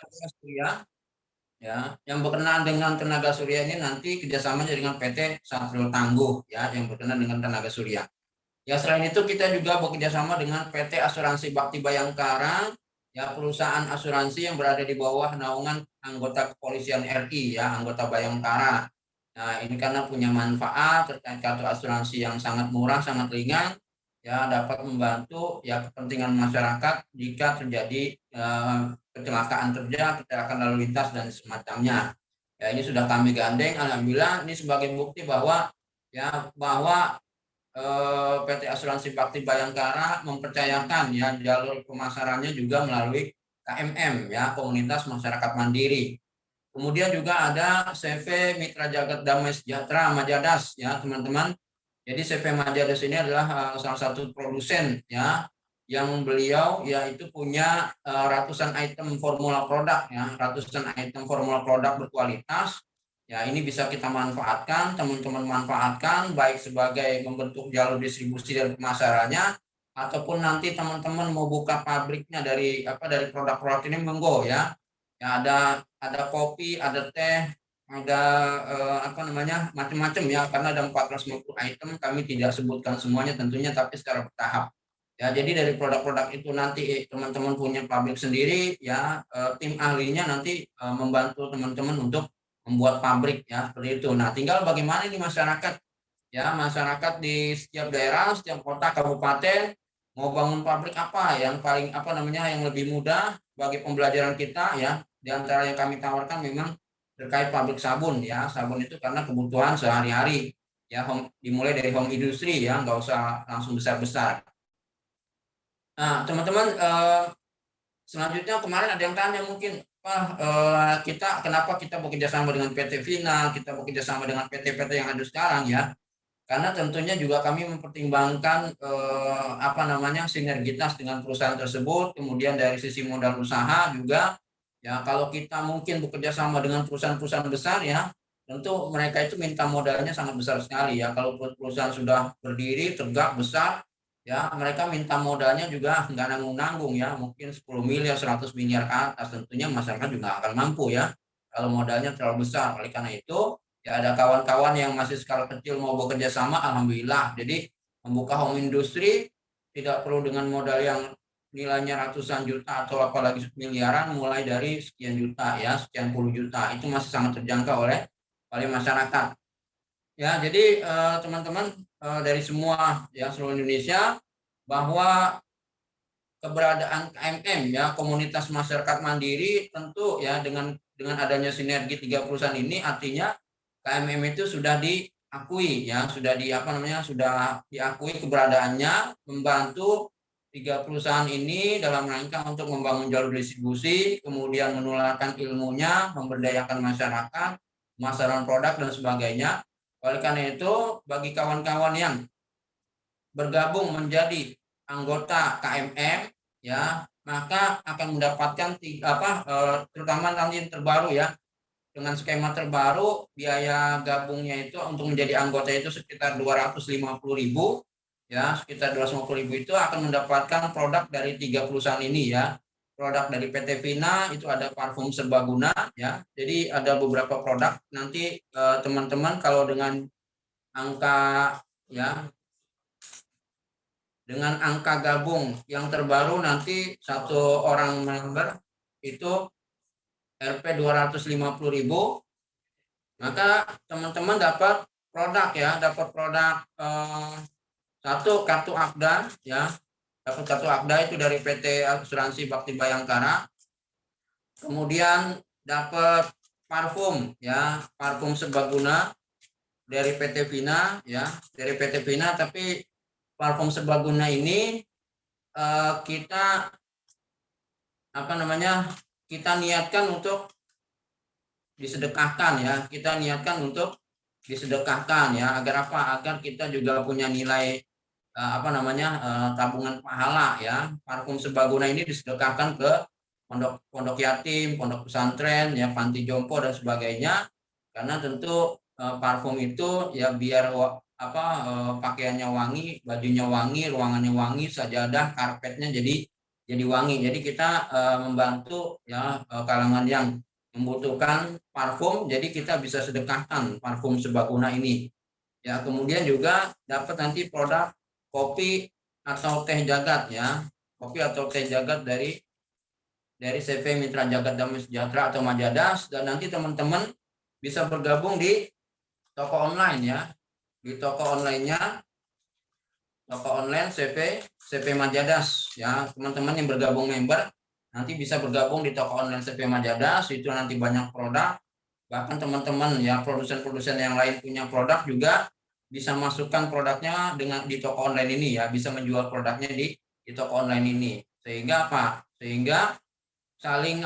tenaga surya, ya, yang berkenaan dengan tenaga surya ini nanti kerjasamanya dengan PT Satrio Tangguh, ya, yang berkenaan dengan tenaga surya. Ya, selain itu kita juga bekerjasama dengan PT Asuransi Bakti Bayangkara, ya, perusahaan asuransi yang berada di bawah naungan anggota Kepolisian RI, ya, anggota Bayangkara. Nah, ini karena punya manfaat terkait kartu asuransi yang sangat murah, sangat ringan, ya, dapat membantu ya kepentingan masyarakat jika terjadi kecelakaan kerja, kecelakaan lalu lintas dan semacamnya. Ya, ini sudah kami gandeng, alhamdulillah ini sebagai bukti bahwa PT Asuransi Bakti Bayangkara mempercayakan ya jalur pemasarannya juga melalui KMM, ya, Komunitas Masyarakat Mandiri. Kemudian juga ada CV Mitra Jagat Damai Sejahtera Majadas, ya teman-teman. Jadi CV Majadas ini adalah salah satu produsen, ya, yang beliau yaitu punya ratusan item formula produk, ya, ratusan item formula produk berkualitas. Ya, ini bisa kita manfaatkan, teman-teman manfaatkan baik sebagai membentuk jalur distribusi dan pemasarannya, ataupun nanti teman-teman mau buka pabriknya dari produk-produk ini, monggo, ya. Ya, ada kopi, ada teh, ada macam-macam, ya, karena ada 450 item, kami tidak sebutkan semuanya tentunya, tapi secara bertahap. Ya, jadi dari produk-produk itu nanti teman-teman punya pabrik sendiri, ya, tim ahlinya nanti membantu teman-teman untuk membuat pabrik, ya, seperti itu. Nah, tinggal bagaimana ini masyarakat, ya, masyarakat di setiap daerah, setiap kota, kabupaten mau bangun pabrik apa yang paling yang lebih mudah bagi pembelajaran kita, ya. Di antara yang kami tawarkan memang terkait pabrik sabun, ya. Sabun itu karena kebutuhan sehari-hari, ya, dimulai dari home industry, ya, nggak usah langsung besar-besar. Nah, teman-teman, selanjutnya kemarin ada yang tanya mungkin, kenapa kita bekerja sama dengan PT Vina, kita bekerja sama dengan PT-PT yang ada sekarang, ya. Karena tentunya juga kami mempertimbangkan sinergitas dengan perusahaan tersebut, kemudian dari sisi modal usaha juga, ya, kalau kita mungkin bekerja sama dengan perusahaan-perusahaan besar, ya, tentu mereka itu minta modalnya sangat besar sekali, ya. Kalau perusahaan sudah berdiri tegak besar, ya, mereka minta modalnya juga nggak nanggung-nanggung, ya, mungkin 10 miliar 100 miliar ke atas, tentunya masyarakat juga akan mampu, ya, kalau modalnya terlalu besar. Oleh karena itu, ya, ada kawan-kawan yang masih skala kecil mau bekerja sama, alhamdulillah. Jadi membuka home industry tidak perlu dengan modal yang nilainya ratusan juta atau apalagi miliaran, mulai dari sekian juta, ya, sekian puluh juta, itu masih sangat terjangkau oleh masyarakat. Ya, jadi teman-teman, dari semua, ya, seluruh Indonesia, bahwa keberadaan KMM, ya, Komunitas Masyarakat Mandiri, tentu, ya, dengan adanya sinergi tiga perusahaan ini, artinya KMM itu sudah diakui, ya, sudah diakui keberadaannya, membantu tiga perusahaan ini dalam rangka untuk membangun jalur distribusi, kemudian menularkan ilmunya, memberdayakan masyarakat, pemasaran produk dan sebagainya. Oleh karena itu, bagi kawan-kawan yang bergabung menjadi anggota KMM, ya, maka akan mendapatkan terutama nanti yang terbaru, ya, dengan skema terbaru biaya gabungnya itu untuk menjadi anggota itu sekitar 250.000, ya, sekitar 250.000 itu akan mendapatkan produk dari tiga perusahaan ini, ya. Produk dari PT Vina itu ada parfum serbaguna, ya. Jadi ada beberapa produk nanti teman-teman kalau dengan angka ya dengan angka gabung yang terbaru nanti satu orang member itu Rp 250.000, maka teman-teman dapat produk, ya, dapat produk satu kartu Akda, ya, dapat kartu Akda itu dari PT Asuransi Bakti Bayangkara, kemudian dapat parfum, ya, parfum serbaguna dari PT Vina, ya, dari PT Vina. Tapi parfum serbaguna ini kita kita niatkan untuk disedekahkan, ya, kita niatkan untuk disedekahkan, ya, agar apa, agar kita juga punya nilai tabungan pahala, ya. Parfum serbaguna ini disedekahkan ke pondok yatim, pondok pesantren, ya, panti jompo dan sebagainya, karena tentu parfum itu, ya, biar pakaiannya wangi, bajunya wangi, ruangannya wangi, sajadah, karpetnya jadi jadi wangi. Jadi kita membantu ya kalangan yang membutuhkan parfum, jadi kita bisa sedekahkan parfum Sebaguna ini. Ya, kemudian juga dapat nanti produk kopi atau teh jagat ya. Kopi atau teh jagat dari CV Mitra Jagat Damai Sejahtera atau Majadas, dan nanti teman-teman bisa bergabung di toko online ya. Di toko onlinenya, toko online CV Majadas ya. Teman-teman yang bergabung member nanti bisa bergabung di toko online CV Majadas, itu nanti banyak produk. Bahkan teman-teman ya produsen-produsen yang lain punya produk juga bisa masukkan produknya dengan di toko online ini ya, bisa menjual produknya di toko online ini. Sehingga apa? Sehingga saling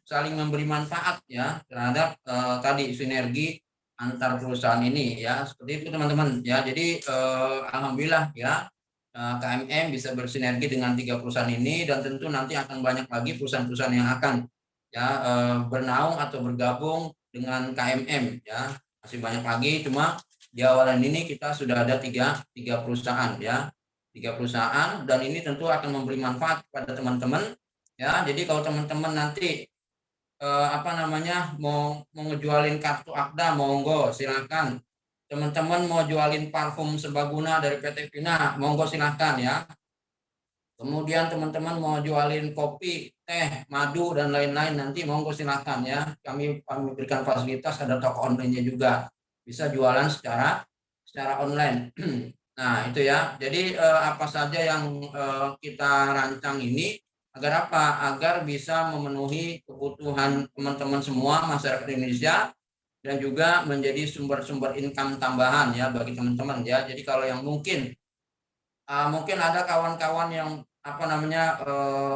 saling memberi manfaat ya terhadap tadi sinergi antar perusahaan ini ya, seperti itu teman-teman ya. Jadi alhamdulillah ya, KMM bisa bersinergi dengan 3 perusahaan ini, dan tentu nanti akan banyak lagi perusahaan-perusahaan yang akan ya bernaung atau bergabung dengan KMM ya, masih banyak lagi. Cuma di awalan ini kita sudah ada tiga perusahaan ya, 3 perusahaan, dan ini tentu akan memberi manfaat kepada teman-teman. Ya, jadi kalau teman-teman nanti mau ngejualin kartu Akda, monggo silakan. Teman-teman mau jualin parfum Sebaguna dari PT Pina, monggo silakan ya. Kemudian teman-teman mau jualin kopi, teh, madu dan lain-lain, nanti monggo silakan ya. Kami memberikan fasilitas, ada toko online-nya juga. Bisa jualan secara online. Nah, itu ya. Jadi apa saja yang kita rancang ini agar apa? Agar bisa memenuhi kebutuhan teman-teman semua masyarakat Indonesia, dan juga menjadi sumber-sumber income tambahan ya bagi teman-teman ya. Jadi kalau yang mungkin ada kawan-kawan yang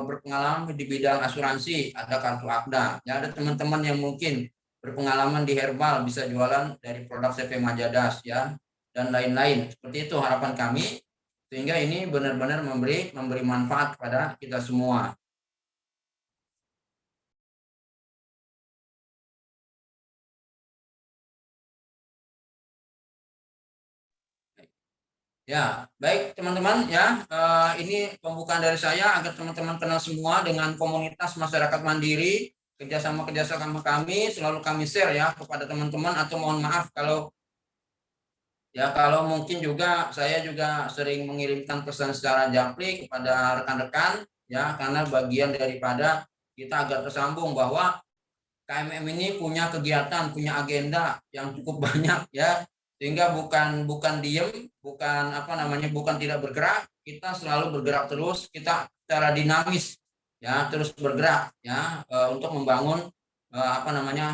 berpengalaman di bidang asuransi, ada kartu Akda ya, ada teman-teman yang mungkin berpengalaman di herbal, bisa jualan dari produk CV Majadas ya, dan lain-lain. Seperti itu harapan kami, sehingga ini benar-benar memberi manfaat kepada kita semua. Ya, baik teman-teman ya, ini pembukaan dari saya agar teman-teman kenal semua dengan komunitas masyarakat mandiri. Kerjasama kami selalu kami share ya kepada teman-teman, atau mohon maaf kalau mungkin juga saya juga sering mengirimkan pesan secara japri kepada rekan-rekan ya, karena bagian daripada kita agar tersambung bahwa KMM ini punya kegiatan, punya agenda yang cukup banyak ya, sehingga bukan diem, bukan tidak bergerak, kita selalu bergerak terus, kita secara dinamis ya, terus bergerak ya untuk membangun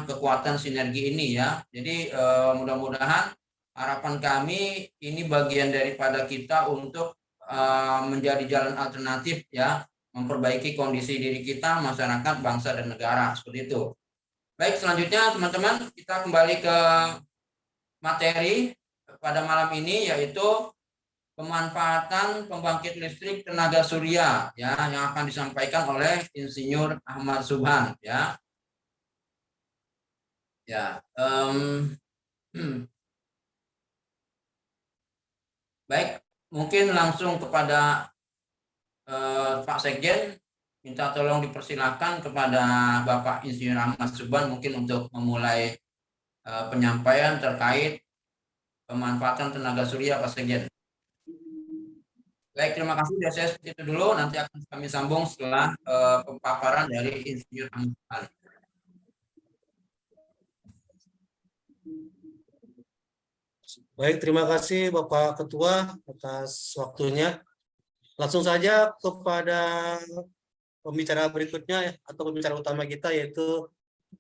kekuatan sinergi ini ya. Jadi mudah-mudahan harapan kami ini bagian daripada kita untuk menjadi jalan alternatif ya, memperbaiki kondisi diri kita, masyarakat, bangsa dan negara, seperti itu. Baik, selanjutnya teman-teman kita kembali ke materi pada malam ini, yaitu pemanfaatan pembangkit listrik tenaga surya ya, yang akan disampaikan oleh Insinyur Ahmad Subhan ya. Ya, baik, mungkin langsung kepada Pak Sekjen, minta tolong dipersilakan kepada Bapak Insinyur Ahmad Subhan mungkin untuk memulai penyampaian terkait pemanfaatan tenaga surya, Pak Sekjen. Baik, terima kasih. Sudah saya seperti itu dulu. Nanti akan kami sambung setelah pemaparan dari Insinyur Ahmad Subhan. Baik, terima kasih Bapak Ketua atas waktunya. Langsung saja kepada pembicara berikutnya atau pembicara utama kita, yaitu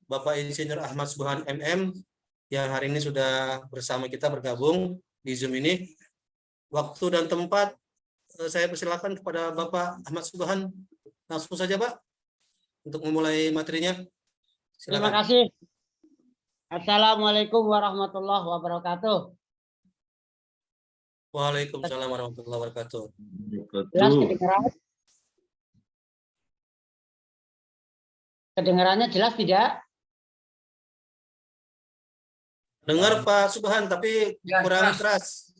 Bapak Insinyur Ahmad Subhan MM yang hari ini sudah bersama kita bergabung di Zoom ini. Waktu dan tempat saya persilakan kepada Bapak Ahmad Subhan. Langsung saja Pak untuk memulai materinya. Silakan. Terima kasih. Assalamualaikum warahmatullahi wabarakatuh. Waalaikumsalam warahmatullahi wabarakatuh. Jelas kedengaran? Kedengarannya jelas tidak? Dengar Pak Subhan, tapi ya, kurang keras.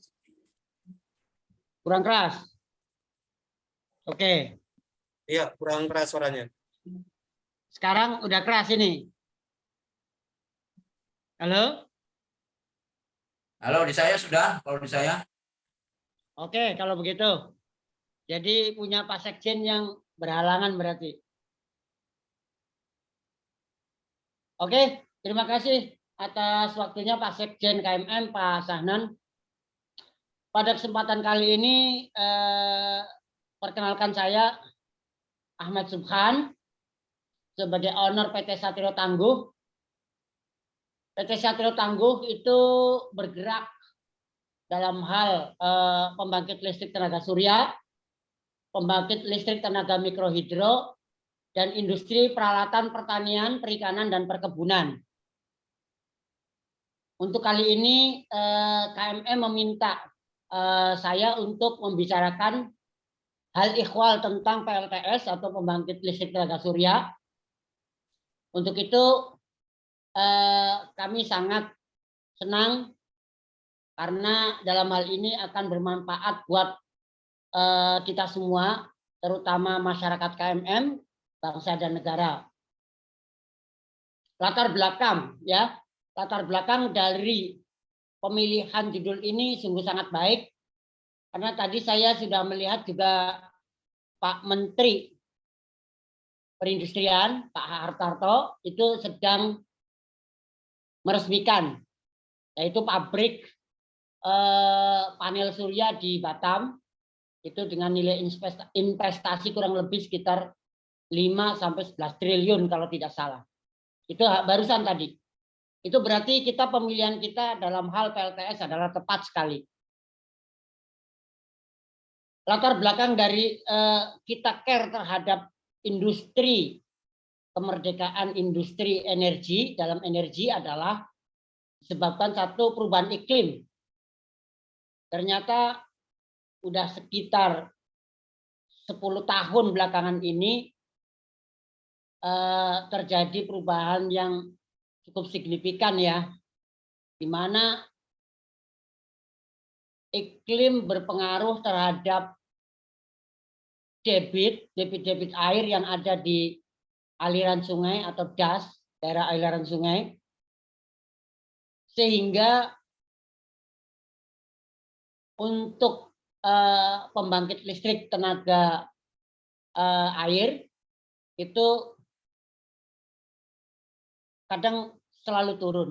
Kurang keras. Oke. Iya, kurang keras suaranya. Sekarang udah keras ini. Halo? Halo, di saya sudah, kalau di saya. Oke, kalau begitu. Jadi punya Pak Sekjen yang berhalangan berarti. Oke, terima kasih atas waktunya Pak Sekjen KMM, Pak Sahnan. Pada kesempatan kali ini, perkenalkan saya Ahmad Subhan sebagai owner PT Satrio Tangguh. PT Satrio Tangguh itu bergerak dalam hal pembangkit listrik tenaga surya, pembangkit listrik tenaga mikrohidro, dan industri peralatan pertanian, perikanan, dan perkebunan. Untuk kali ini KMM meminta saya untuk membicarakan hal ihwal tentang PLTS atau pembangkit listrik tenaga surya. Untuk itu kami sangat senang karena dalam hal ini akan bermanfaat buat kita semua, terutama masyarakat KMM, bangsa dan negara. Latar belakang dari pemilihan judul ini sungguh sangat baik, karena tadi saya sudah melihat juga Pak Menteri Perindustrian, Pak Hartarto, itu sedang meresmikan, yaitu pabrik panel surya di Batam, itu dengan nilai investasi kurang lebih sekitar 5-11 triliun kalau tidak salah. Itu barusan tadi. Itu berarti pemilihan kita dalam hal PLTS adalah tepat sekali. Latar belakang dari kita care terhadap industri, kemerdekaan industri energi dalam energi adalah disebabkan satu, perubahan iklim. Ternyata udah sekitar 10 tahun belakangan ini terjadi perubahan yang cukup signifikan ya, di mana iklim berpengaruh terhadap debit air yang ada di aliran sungai atau das, daerah aliran sungai, sehingga untuk pembangkit listrik tenaga air itu kadang selalu turun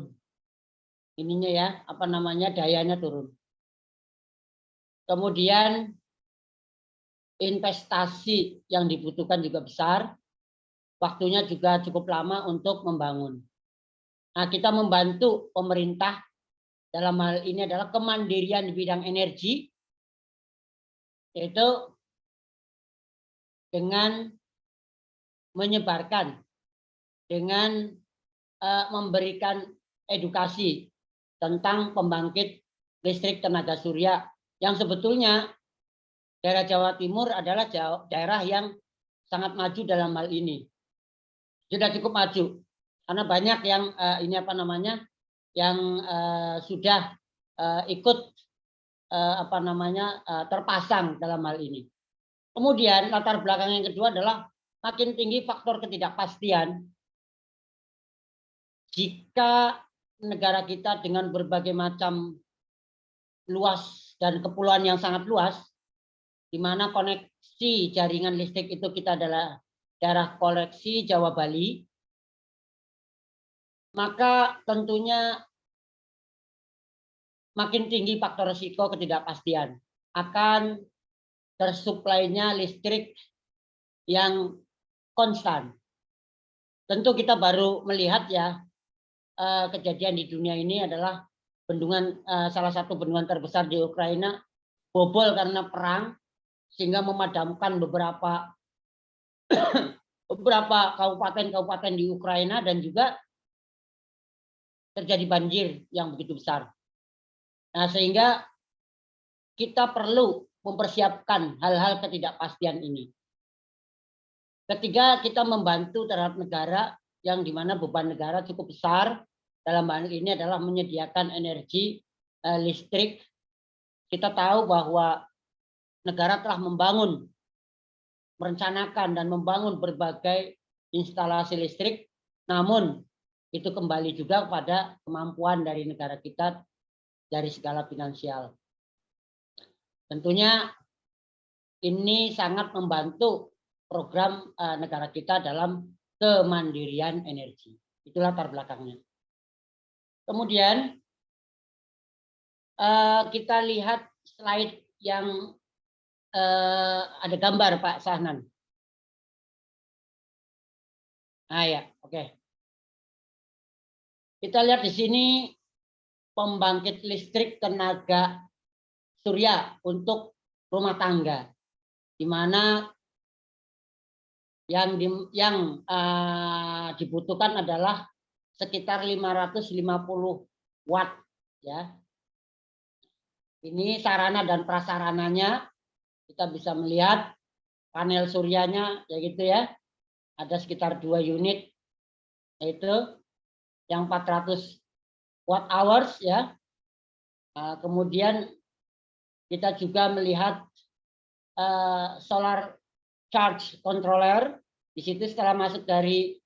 ininya ya, dayanya turun. Kemudian investasi yang dibutuhkan juga besar, waktunya juga cukup lama untuk membangun. Nah, kita membantu pemerintah dalam hal ini adalah kemandirian di bidang energi, yaitu dengan menyebarkan, dengan memberikan edukasi tentang pembangkit listrik tenaga surya, yang sebetulnya daerah Jawa Timur adalah daerah yang sangat maju dalam hal ini. Sudah cukup maju karena banyak yang yang sudah ikut terpasang dalam hal ini. Kemudian latar belakang yang kedua adalah makin tinggi faktor ketidakpastian. Jika negara kita dengan berbagai macam luas dan kepulauan yang sangat luas, di mana koneksi jaringan listrik itu kita adalah daerah koleksi Jawa Bali, maka tentunya makin tinggi faktor risiko ketidakpastian akan tersuplainya listrik yang konstan. Tentu kita baru melihat ya kejadian di dunia ini adalah bendungan, salah satu bendungan terbesar di Ukraina bobol karena perang, sehingga memadamkan beberapa kabupaten di Ukraina, dan juga terjadi banjir yang begitu besar. Nah, sehingga kita perlu mempersiapkan hal-hal ketidakpastian ini. Ketiga, kita membantu terhadap negara yang dimana beban negara cukup besar dalam hal ini adalah menyediakan energi listrik. Kita tahu bahwa negara telah membangun merencanakan dan membangun berbagai instalasi listrik, namun itu kembali juga pada kemampuan dari negara kita dari segala finansial. Tentunya ini sangat membantu program negara kita dalam kemandirian energi. Itulah latar belakangnya. Kemudian kita lihat slide yang ada gambar Pak Sahnan. Nah ya, oke. Kita lihat di sini pembangkit listrik tenaga surya untuk rumah tangga, di mana yang dibutuhkan adalah sekitar 550 watt ya. Ini sarana dan prasarananya, kita bisa melihat panel suryanya ya gitu ya. Ada sekitar 2 unit, yaitu yang 400 watt hours ya. Kemudian kita juga melihat solar charge controller. Di situ setelah masuk dari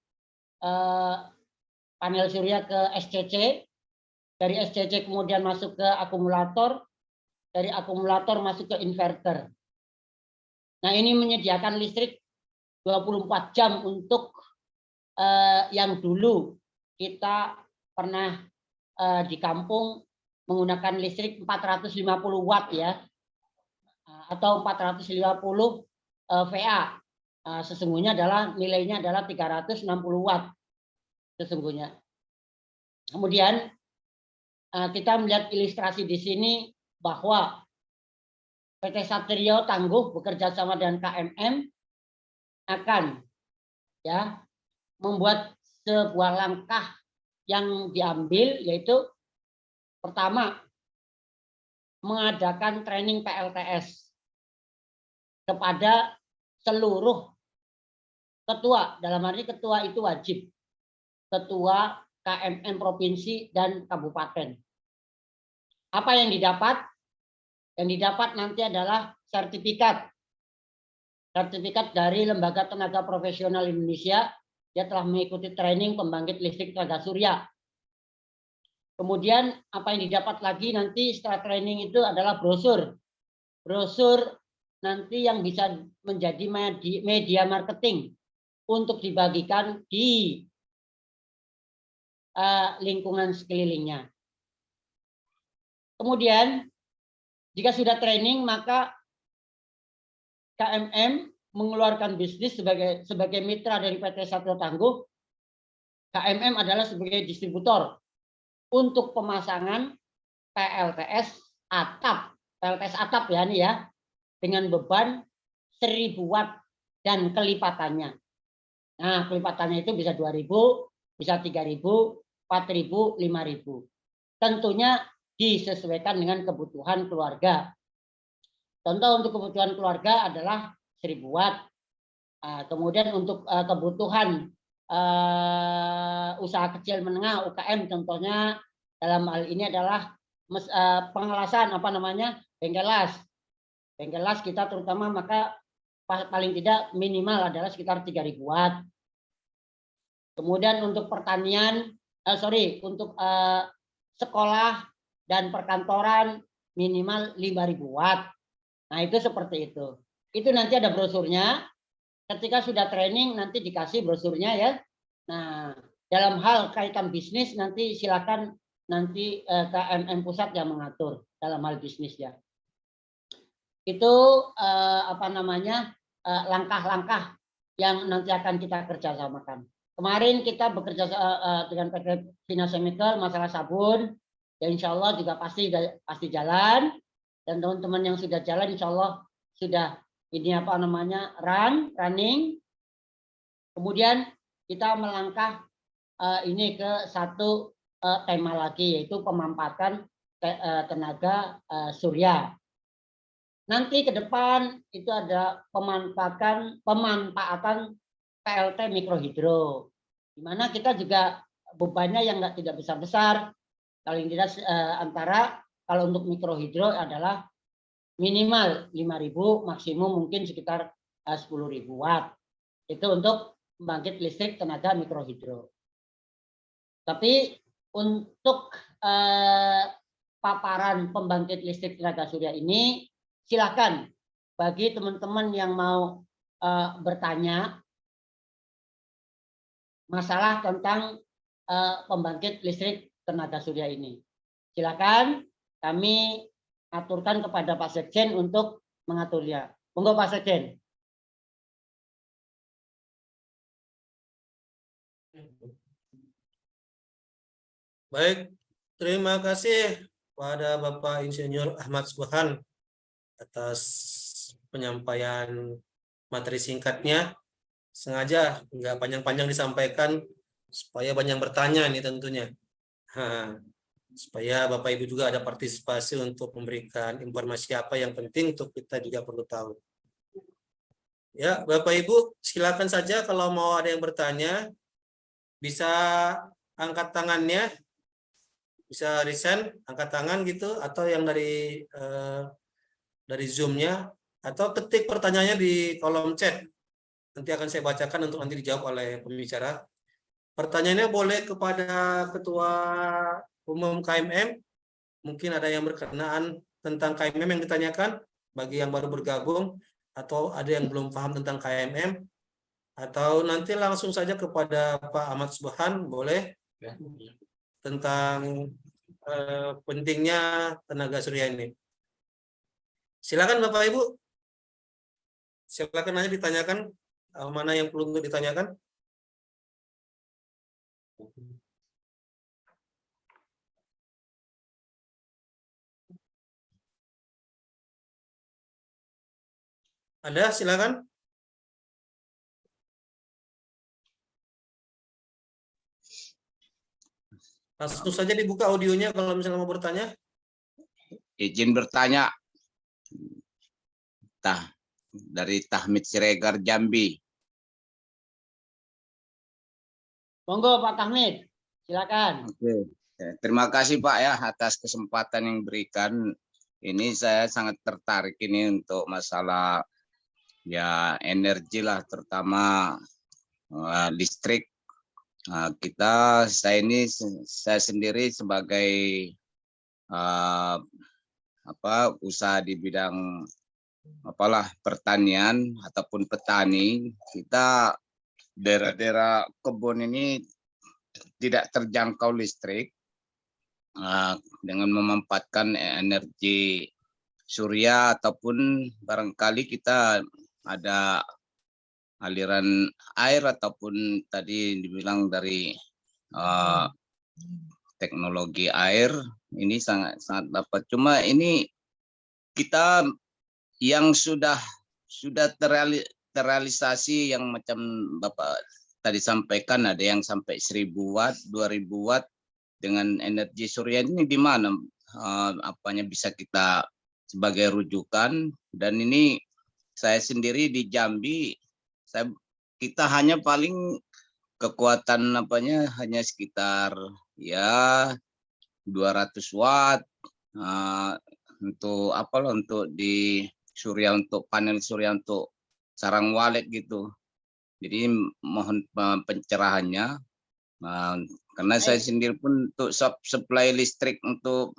panel surya ke SCC, dari SCC kemudian masuk ke akumulator, dari akumulator masuk ke inverter. Nah, ini menyediakan listrik 24 jam untuk yang dulu kita pernah di kampung menggunakan listrik 450 watt ya, atau 450 VA. Sesungguhnya nilainya adalah 360 watt sesungguhnya. Kemudian kita melihat ilustrasi di sini bahwa PT Satrio Tangguh bekerja sama dengan KMM akan ya membuat sebuah langkah yang diambil, yaitu pertama mengadakan training PLTS kepada seluruh ketua, dalam arti ketua itu wajib, ketua KMM provinsi dan kabupaten. Apa yang didapat? Yang didapat nanti adalah sertifikat dari Lembaga Tenaga Profesional Indonesia. Dia telah mengikuti training pembangkit listrik tenaga surya. Kemudian apa yang didapat lagi nanti setelah training itu adalah brosur. Brosur nanti yang bisa menjadi media marketing untuk dibagikan di lingkungan sekelilingnya. Kemudian jika sudah training, maka KMM mengeluarkan bisnis sebagai mitra dari PT Satrio Tangguh. KMM adalah sebagai distributor untuk pemasangan PLTS atap. PLTS atap ya nih ya, dengan beban 1000 watt dan kelipatannya. Nah, kelipatannya itu bisa 2000, bisa 3000, 4000, 5000. Tentunya disesuaikan dengan kebutuhan keluarga. Contoh untuk kebutuhan keluarga adalah 1000 watt. Kemudian untuk kebutuhan usaha kecil menengah UKM, contohnya dalam hal ini adalah pengelasan bengkel las. Bengkel las kita terutama maka paling tidak minimal adalah sekitar 3000 watt. Kemudian untuk pertanian, untuk sekolah dan perkantoran minimal 5000 watt. Nah, itu seperti itu. Itu nanti ada brosurnya. Ketika sudah training nanti dikasih brosurnya ya. Nah, dalam hal kaitan bisnis nanti silakan nanti KMM pusat yang mengatur dalam hal bisnis ya. Itu langkah-langkah yang nanti akan kita kerjasamakan. Kemarin kita bekerja dengan PT Vina Chemical masalah sabun. Ya insya Allah juga pasti jalan, dan teman-teman yang sudah jalan insya Allah sudah running. Kemudian kita melangkah ini ke satu tema lagi, yaitu pemanfaatan tenaga surya. Nanti ke depan itu ada pemanfaatan PLT mikrohidro, di mana kita juga bebannya yang tidak besar-besar. Paling tidak kalau untuk mikrohidro adalah minimal 5000, maksimum mungkin sekitar 10.000 watt. Itu untuk pembangkit listrik tenaga mikrohidro. Tapi untuk paparan pembangkit listrik tenaga surya ini, silakan bagi teman-teman yang mau bertanya masalah tentang pembangkit listrik tenaga surya ini. Silakan kami aturkan kepada Pak Sekjen untuk mengaturnya. Monggo Pak Sekjen. Baik, terima kasih pada Bapak Insinyur Ahmad Subhan atas penyampaian materi singkatnya. Sengaja nggak panjang-panjang disampaikan supaya banyak bertanya nih tentunya. Supaya Bapak Ibu juga ada partisipasi untuk memberikan informasi apa yang penting untuk kita juga perlu tahu. Ya, Bapak Ibu silakan saja kalau mau ada yang bertanya, bisa angkat tangannya, bisa resign, angkat tangan gitu, atau yang dari Zoom-nya, atau ketik pertanyaannya di kolom chat. Nanti akan saya bacakan untuk nanti dijawab oleh pembicara. Pertanyaannya boleh kepada Ketua Umum KMM, mungkin ada yang berkenaan tentang KMM yang ditanyakan, bagi yang baru bergabung, atau ada yang belum paham tentang KMM, atau nanti langsung saja kepada Pak Ahmad Subhan, boleh, tentang pentingnya tenaga surya ini. Silakan Bapak Ibu, silakan aja ditanyakan, mana yang perlu untuk ditanyakan. Ada, silakan. Langsung saja dibuka audionya kalau misalnya mau bertanya. Izin bertanya. Dari Tahmid Siregar, Jambi. Monggo Pak Tahmid, silakan. Oke. Terima kasih Pak ya atas kesempatan yang diberikan. Ini saya sangat tertarik ini untuk masalah ya energi lah, terutama listrik. Saya sendiri sebagai usaha di bidang pertanian ataupun petani, kita daerah-daerah kebun ini tidak terjangkau listrik. Dengan memanfaatkan energi surya ataupun barangkali kita ada aliran air ataupun tadi dibilang dari teknologi air, ini sangat dapat. Cuma ini kita yang sudah terrealisasi yang macam Bapak tadi sampaikan, ada yang sampai 1000 watt, 2000 watt dengan energi surya ini di mana apanya bisa kita sebagai rujukan. Dan ini saya sendiri di Jambi, kita hanya paling kekuatan hanya sekitar ya 200 watt untuk di surya, untuk panel surya untuk sarang walet gitu. Jadi mohon pencerahannya, karena saya sendiri pun untuk supply listrik untuk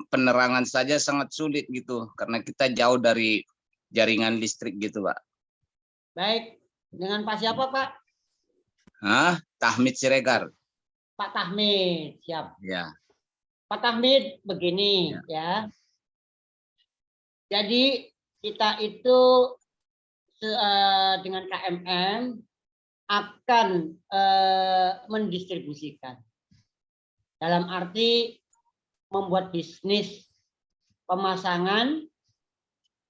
penerangan saja sangat sulit gitu, karena kita jauh dari jaringan listrik gitu Pak. Baik, dengan Pak siapa Pak? Tahmid Siregar. Pak Tahmid, siap. Ya. Pak Tahmid, begini ya. Jadi kita itu dengan KMM akan mendistribusikan. Dalam arti membuat bisnis pemasangan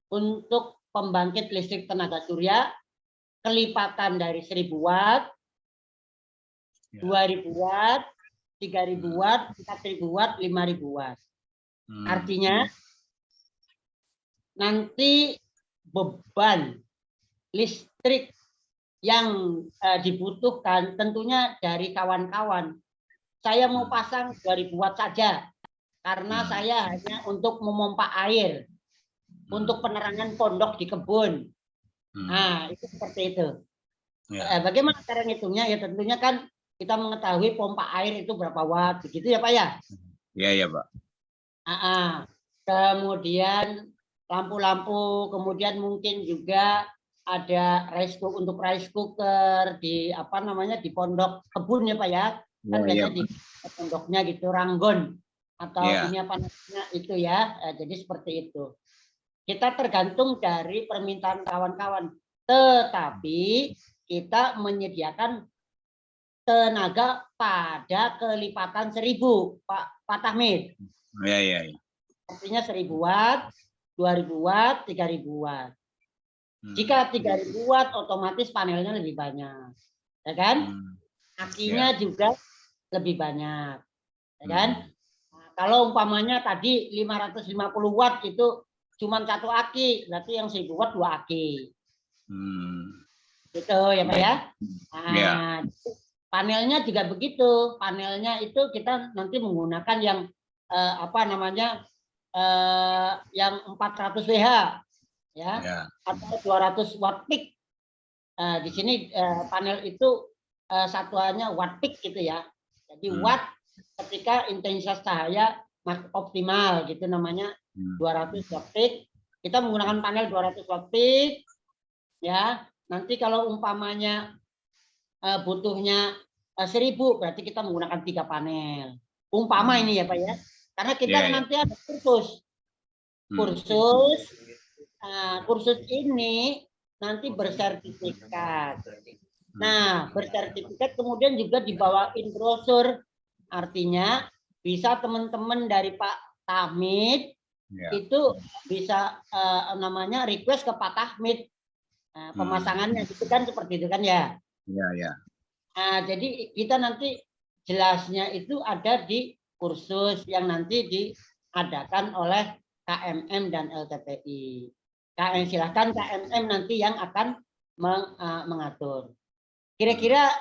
untuk pembangkit listrik tenaga surya kelipatan dari 1000 watt, 2000 watt, 3000 watt, 4000 watt, 5000 watt. Artinya nanti beban listrik yang dibutuhkan tentunya dari kawan-kawan. Saya mau pasang 2000 watt saja karena saya hanya untuk memompa air untuk penerangan pondok di kebun. Nah, itu seperti itu. Ya. Bagaimana cara ngitungnya? Ya tentunya kan kita mengetahui pompa air itu berapa watt, begitu ya Pak ya? Ya, ya, Pak. Kemudian lampu-lampu, kemudian mungkin juga ada untuk rice cooker di apa namanya di pondok kebun ya Pak ya? Kan Ya, ya, biasanya di pondoknya gitu ranggon atau Ya. ini apa namanya itu ya. Jadi seperti itu. Kita tergantung dari permintaan kawan-kawan. Tetapi kita menyediakan tenaga pada kelipatan 1000, Pak Tahmid. Ya, ya, ya. Artinya 1000 watt, 2000 watt, 3000 watt. Jika 3000 watt, otomatis panelnya lebih banyak. Ya kan? Akinya juga lebih banyak. Ya kan? Nah, kalau umpamanya tadi 550 watt itu cuma satu aki, berarti yang 1000 watt 2 aki. Gitu ya Pak ya. Nah, panelnya juga begitu. Panelnya itu kita nanti menggunakan yang apa namanya yang 400 WH ya, atau 200 watt peak. Di sini panel itu satuannya watt peak gitu ya. Jadi watt ketika intensitas cahaya optimal gitu namanya 200 watt peak. Kita menggunakan panel 200 watt peak ya. Nanti kalau umpamanya butuhnya 1000 berarti kita menggunakan 3 panel. Umpama ini ya Pak ya. Karena kita nanti ada kursus. Kursus ini nanti bersertifikat. Nah, bersertifikat kemudian juga dibawain brosur. Artinya bisa teman-teman dari Pak Tahmid itu bisa namanya request ke Pak Tahmid. Pemasangannya itu kan seperti itu kan ya. Ya, ya. Nah, jadi kita nanti jelasnya itu ada di kursus yang nanti diadakan oleh KMM dan LTPI. Silahkan KMM nanti yang akan mengatur. Kira-kira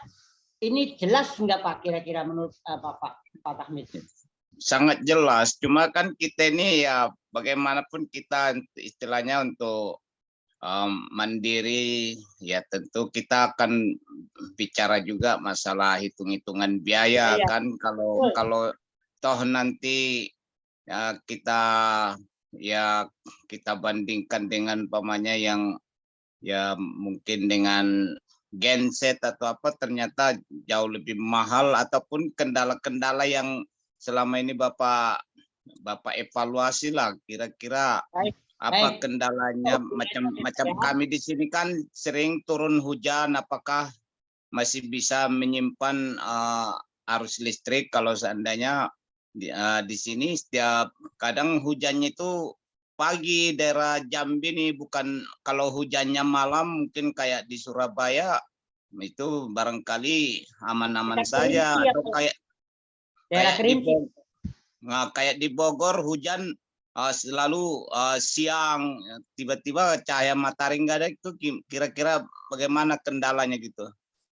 ini jelas nggak Pak? Kira-kira menurut Pak Tahmid? Sangat jelas. Cuma kan kita ini ya bagaimanapun kita istilahnya untuk mandiri, ya tentu kita akan bicara juga masalah hitung-hitungan biaya kan. Kalau toh nanti kita bandingkan dengan pamannya yang ya mungkin dengan genset atau apa ternyata jauh lebih mahal, ataupun kendala-kendala yang selama ini Bapak evaluasi lah kira-kira apa kendalanya. Macam kami di sini kan sering turun hujan, apakah masih bisa menyimpan arus listrik kalau seandainya di sini setiap kadang hujannya itu pagi daerah Jambi nih, bukan kalau hujannya malam mungkin kayak di Surabaya itu barangkali aman-aman saja, atau kayak di Bogor hujan selalu siang tiba-tiba cahaya matahari nggak ada, itu kira-kira bagaimana kendalanya gitu.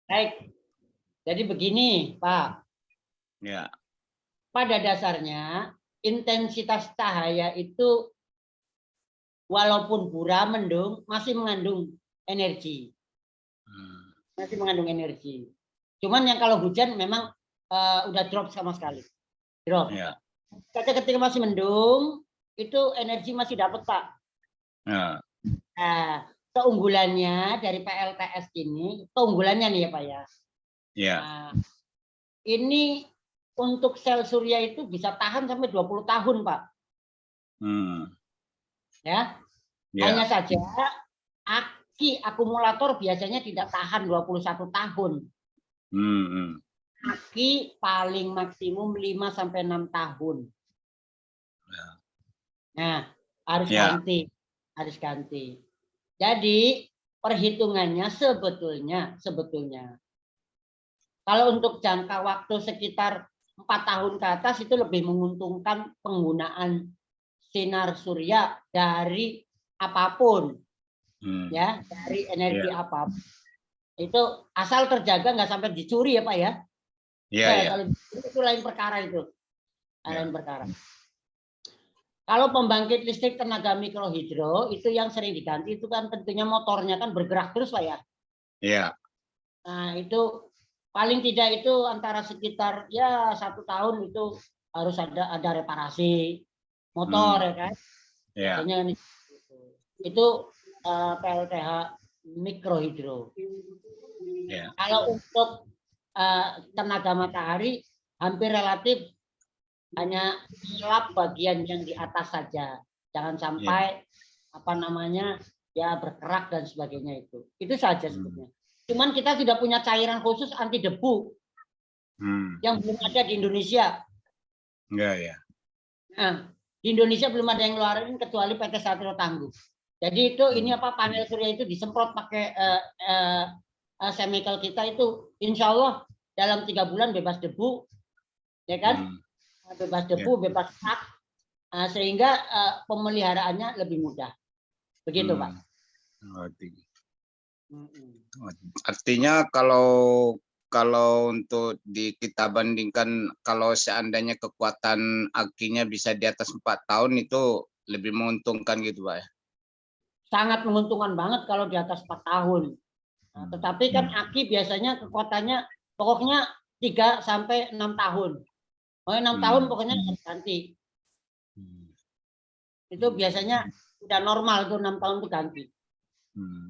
Baik, jadi begini Pak. Ya. Pada dasarnya intensitas cahaya itu walaupun buram mendung masih mengandung energi. Masih mengandung energi. Cuman yang kalau hujan memang udah drop sama sekali. Drop. Ya. Ketika masih mendung itu energi masih dapat Pak. Ya. Nah, keunggulannya dari PLTS ini, keunggulannya nih ya Pak ya. Ya. Nah, ini untuk sel surya itu bisa tahan sampai 20 tahun Pak. Ya. Hanya saja aki akumulator biasanya tidak tahan 21 tahun. Aki paling maksimum 5 sampai 6 tahun. Nah, harus ganti. Jadi perhitungannya sebetulnya kalau untuk jangka waktu sekitar 4 tahun ke atas itu lebih menguntungkan penggunaan sinar surya dari apapun, ya, dari energi apapun. Itu asal terjaga nggak sampai dicuri ya Pak ya. Kalau itu lain perkara itu. Lain perkara. Kalau pembangkit listrik tenaga mikrohidro itu yang sering diganti itu kan tentunya motornya kan bergerak terus Pak ya. Iya. Nah itu paling tidak itu antara sekitar ya 1 tahun itu harus ada reparasi motor ya kan. Iya. Biasanya kan itu PLTH mikrohidro. Iya. Kalau untuk tenaga matahari hampir relatif hanya lap bagian yang di atas saja, jangan sampai apa namanya ya berkerak dan sebagainya itu saja sebetulnya. Cuman kita tidak punya cairan khusus anti debu yang belum ada di Indonesia. Enggak ya. Nah, di Indonesia belum ada yang ngeluarin kecuali PT Satrio Tangguh. Jadi itu ini apa panel surya itu disemprot pakai chemical kita itu, insya Allah dalam 3 bulan bebas debu, ya kan? Bebas debu, bebas rak, sehingga pemeliharaannya lebih mudah. Begitu, Pak. Artinya kalau untuk kita bandingkan kalau seandainya kekuatan akinya bisa di atas 4 tahun itu lebih menguntungkan gitu, Pak ya? Sangat menguntungkan banget kalau di atas 4 tahun. Nah, tetapi kan aki biasanya kekuatannya pokoknya 3 sampai 6 tahun. 6 tahun pokoknya harus ganti. Itu biasanya udah normal tuh 6 tahun tuh ganti.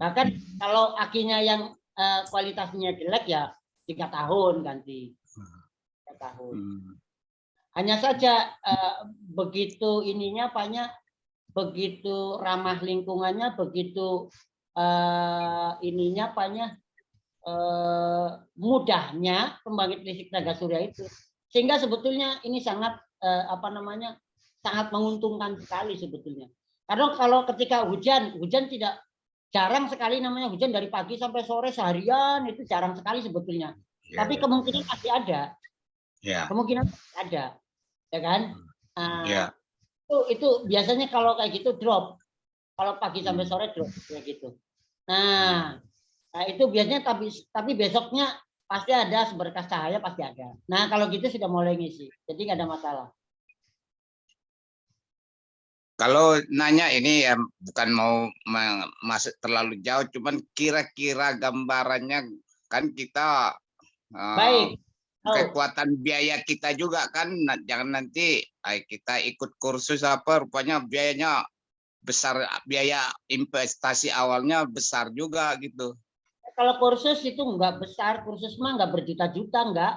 Bahkan kalau akinya yang kualitasnya jelek ya 3 tahun ganti. 3 tahun. Hanya saja begitu ininya apanya, begitu ramah lingkungannya, begitu ininya apanya, mudahnya pembangkit listrik tenaga surya itu. Sehingga sebetulnya ini sangat apa namanya sangat menguntungkan sekali sebetulnya. Karena kalau ketika hujan tidak jarang sekali namanya hujan dari pagi sampai sore seharian itu jarang sekali sebetulnya. Tapi kemungkinan pasti ada. Kemungkinan pasti ada, ya kan? Itu biasanya kalau kayak gitu drop. Kalau pagi sampai sore drop kayak gitu. Nah itu biasanya tapi besoknya pasti ada seberkas cahaya pasti ada. Nah kalau gitu sudah mulai ngisi, jadi nggak ada masalah. Kalau nanya ini ya bukan mau masuk terlalu jauh, cuman kira-kira gambarannya kan kita Baik. Kekuatan biaya kita juga kan, jangan nanti kita ikut kursus apa rupanya biayanya besar, biaya investasi awalnya besar juga gitu. Kalau kursus itu nggak besar, kursus mah nggak berjuta-juta, nggak.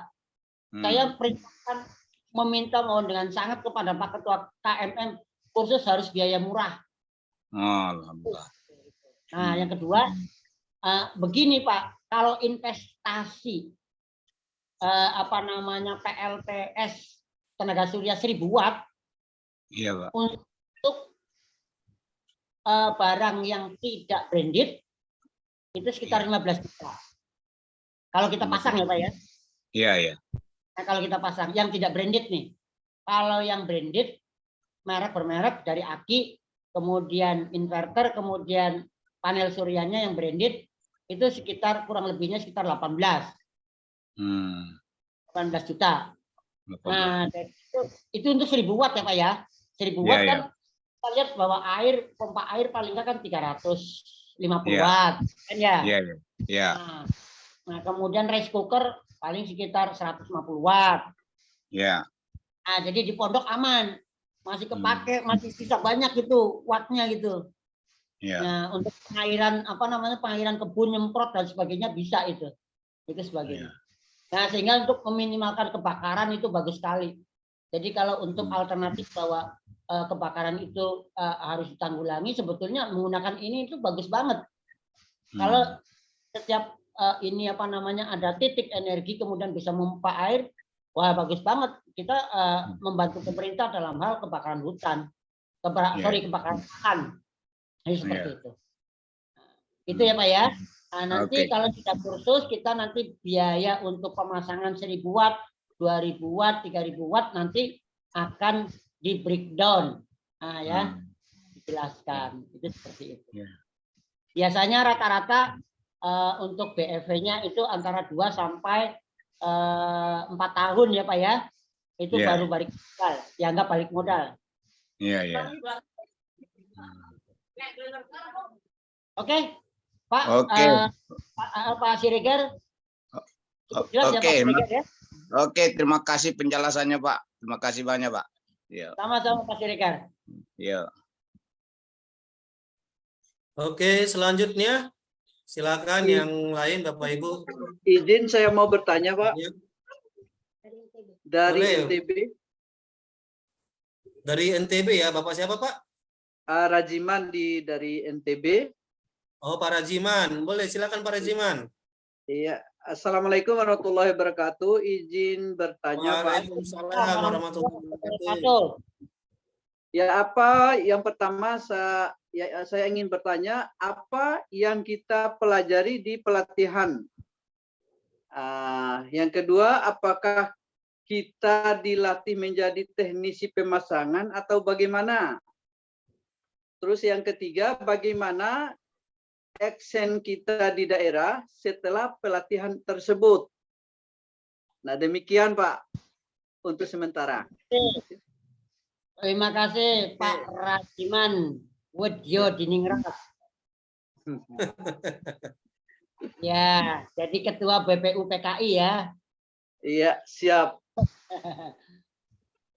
Saya perintahkan meminta mohon dengan sangat kepada Pak Ketua KMM, kursus harus biaya murah. Alhamdulillah. Nah, yang kedua, begini Pak, kalau investasi apa namanya PLTS tenaga surya 1000 watt, iya Pak, untuk barang yang tidak branded itu sekitar 15 juta. Kalau kita pasang ya Pak ya. Iya ya. Nah, kalau kita pasang yang tidak branded nih. Kalau yang branded merek bermerek dari aki, kemudian inverter, kemudian panel suryanya yang branded itu sekitar kurang lebihnya sekitar 18 juta. Nah, itu untuk 1000 watt ya Pak ya. 1000 watt kan kita lihat bahwa pompa air paling nggak kan 350 watt kan ya. Iya. Nah, kemudian rice cooker paling sekitar 150 watt. Iya. Nah, jadi di pondok aman. Masih kepake, masih sisa banyak gitu wattnya gitu. Nah, untuk pengairan apa namanya pengairan kebun nyemprot dan sebagainya bisa itu sebagainya. Nah, sehingga untuk meminimalkan kebakaran itu bagus sekali. Jadi kalau untuk alternatif bahwa kebakaran itu harus ditanggulangi, sebetulnya menggunakan ini itu bagus banget. Kalau setiap ini apa namanya ada titik energi kemudian bisa memompa air, wah bagus banget. Kita membantu pemerintah dalam hal kebakaran hutan, kebakaran lahan. Seperti itu. Itu ya Pak ya. Nah, nanti kalau kita kursus kita nanti biaya untuk pemasangan 1000 watt, 2000 watt, 3000 watt nanti akan di breakdown. Nah ya, dijelaskan. Itu seperti itu. Biasanya rata-rata untuk BFV-nya itu antara 2 sampai 4 tahun ya Pak ya. Itu baru balik modal, dianggap balik modal. Iya, iya. Oke, Pak. Oke. Pak Siregar. Jelas ya, Pak Oke, Siregar ya. oke, terima kasih penjelasannya, Pak. Terima kasih banyak, Pak. Iya, Sama-sama Pak Siregar. iya. Oke, selanjutnya silakan yang lain Bapak Ibu. Izin saya mau bertanya, Pak, Ya, dari Boleh. NTB. dari NTB ya, Bapak siapa Pak? Rajiman dari NTB. Oh, Pak Rajiman. Boleh, silakan Pak Rajiman. Iya, Assalamualaikum warahmatullahi wabarakatuh. Izin bertanya, Pak. Waalaikumsalam warahmatullahi wabarakatuh. Wabarakatuh. Ya, apa yang pertama saya ingin bertanya, apa yang kita pelajari di pelatihan? Yang kedua, apakah kita dilatih menjadi teknisi pemasangan atau bagaimana? Terus yang ketiga, bagaimana action kita di daerah setelah pelatihan tersebut? Nah, demikian Pak untuk sementara. Terima kasih Pak Rajiman Wedyo Diningrat. Ya, jadi Ketua BPU PKI ya. Iya, siap.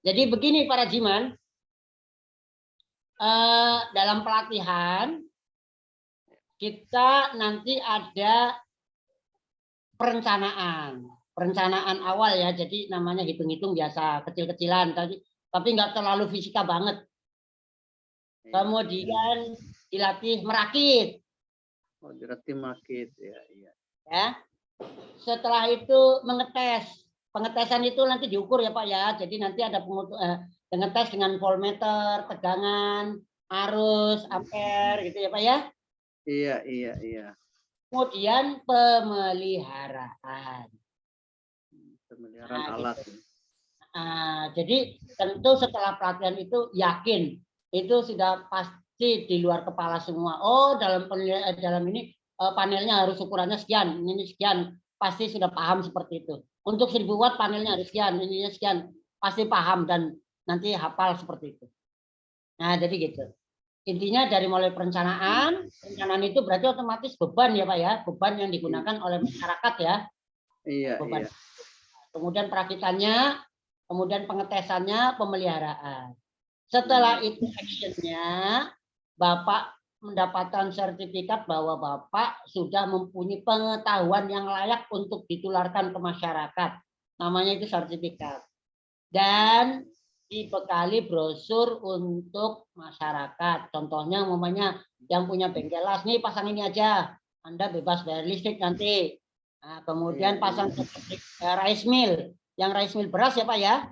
Jadi begini Pak Rajiman, dalam pelatihan kita nanti ada perencanaan awal ya, jadi namanya hitung-hitung biasa, kecil-kecilan, tapi nggak terlalu fisika banget. Kemudian dilatih merakit. Oh, dilatih merakit, ya. Ya. Setelah itu mengetes. Pengetesan itu nanti diukur ya Pak ya. Jadi nanti ada pengetes dengan voltmeter, tegangan, arus, ampere gitu ya Pak ya. Iya. Kemudian pemeliharaan. Pemeliharaan alat. Gitu. Jadi tentu setelah pelatihan itu yakin itu sudah pasti di luar kepala semua. Oh, dalam ini panelnya harus ukurannya sekian, ini sekian, pasti sudah paham seperti itu. Untuk 1000 watt panelnya harus sekian, ininya sekian, pasti paham dan nanti hafal seperti itu. Nah, jadi gitu. Intinya dari mulai perencanaan itu berarti otomatis beban ya Pak ya, beban yang digunakan oleh masyarakat ya. Iya, beban. iya. Kemudian perakitannya, kemudian pengetesannya, pemeliharaan. Setelah itu actionnya, Bapak mendapatkan sertifikat bahwa Bapak sudah mempunyai pengetahuan yang layak untuk ditularkan ke masyarakat. Namanya itu sertifikat. Dan dibekali brosur untuk masyarakat. Contohnya umpamanya yang punya bengkel las, nih pasang ini aja. Anda bebas bayar listrik nanti. Nah, kemudian pasang rice mill. Yang rice mill beras ya Pak ya?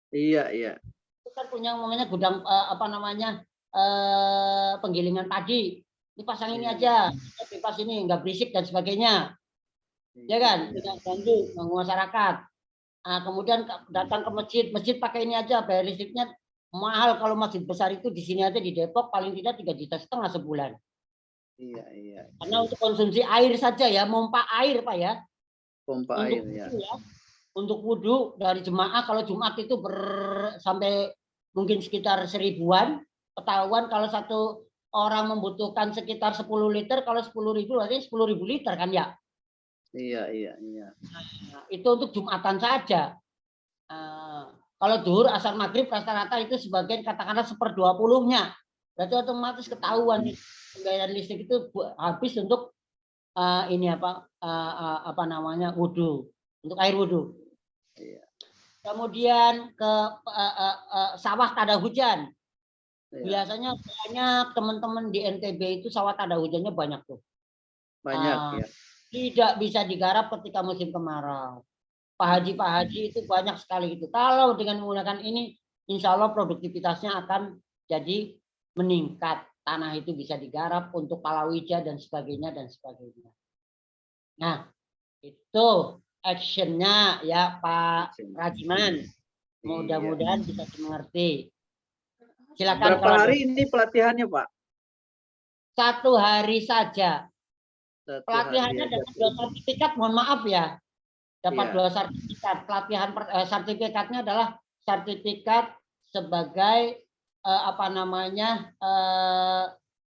Iya. Itu kan punya umpamanya gudang penggilingan padi, ini pasang ini aja, bebas ini nggak berisik dan sebagainya, ya kan, tidak ganggu masyarakat. Nah, kemudian datang ke masjid pakai ini aja, bayar listriknya mahal kalau masjid besar itu di sini aja di Depok paling tidak 3,5 juta sebulan. Iya. Karena untuk konsumsi air saja ya, pompa air Pak ya. Pompa air ya. Untuk wudhu dari jemaah kalau Jumat itu sampai mungkin sekitar 1000-an. Ketahuan kalau satu orang membutuhkan sekitar 10 liter, kalau 10.000 berarti 10.000 liter kan ya? Iya. Nah, itu untuk Jumatan saja. Kalau duhur, asar, maghrib rata-rata itu sebagian katakanlah 1/20-nya. Berarti otomatis ketahuan pembayaran listrik itu habis untuk wudhu, untuk air wudhu. Iya. Kemudian ke sawah tada hujan. Iya. Biasanya banyak teman-teman di NTB itu sawah tada hujannya banyak tuh. Banyak ya. Tidak bisa digarap ketika musim kemarau. Pak Haji itu banyak sekali itu. Kalau dengan menggunakan ini, insya Allah produktivitasnya akan jadi meningkat. Tanah itu bisa digarap untuk palawija dan sebagainya. Nah, itu actionnya ya Pak Rajiman. Mudah-mudahan bisa dimengerti. Silakan. Berapa hari ini pelatihannya Pak? 1 hari saja. Pelatihannya dapat 2 sertifikat, mohon maaf ya. Dapat 2 sertifikat. Pelatihan sertifikatnya adalah sertifikat sebagai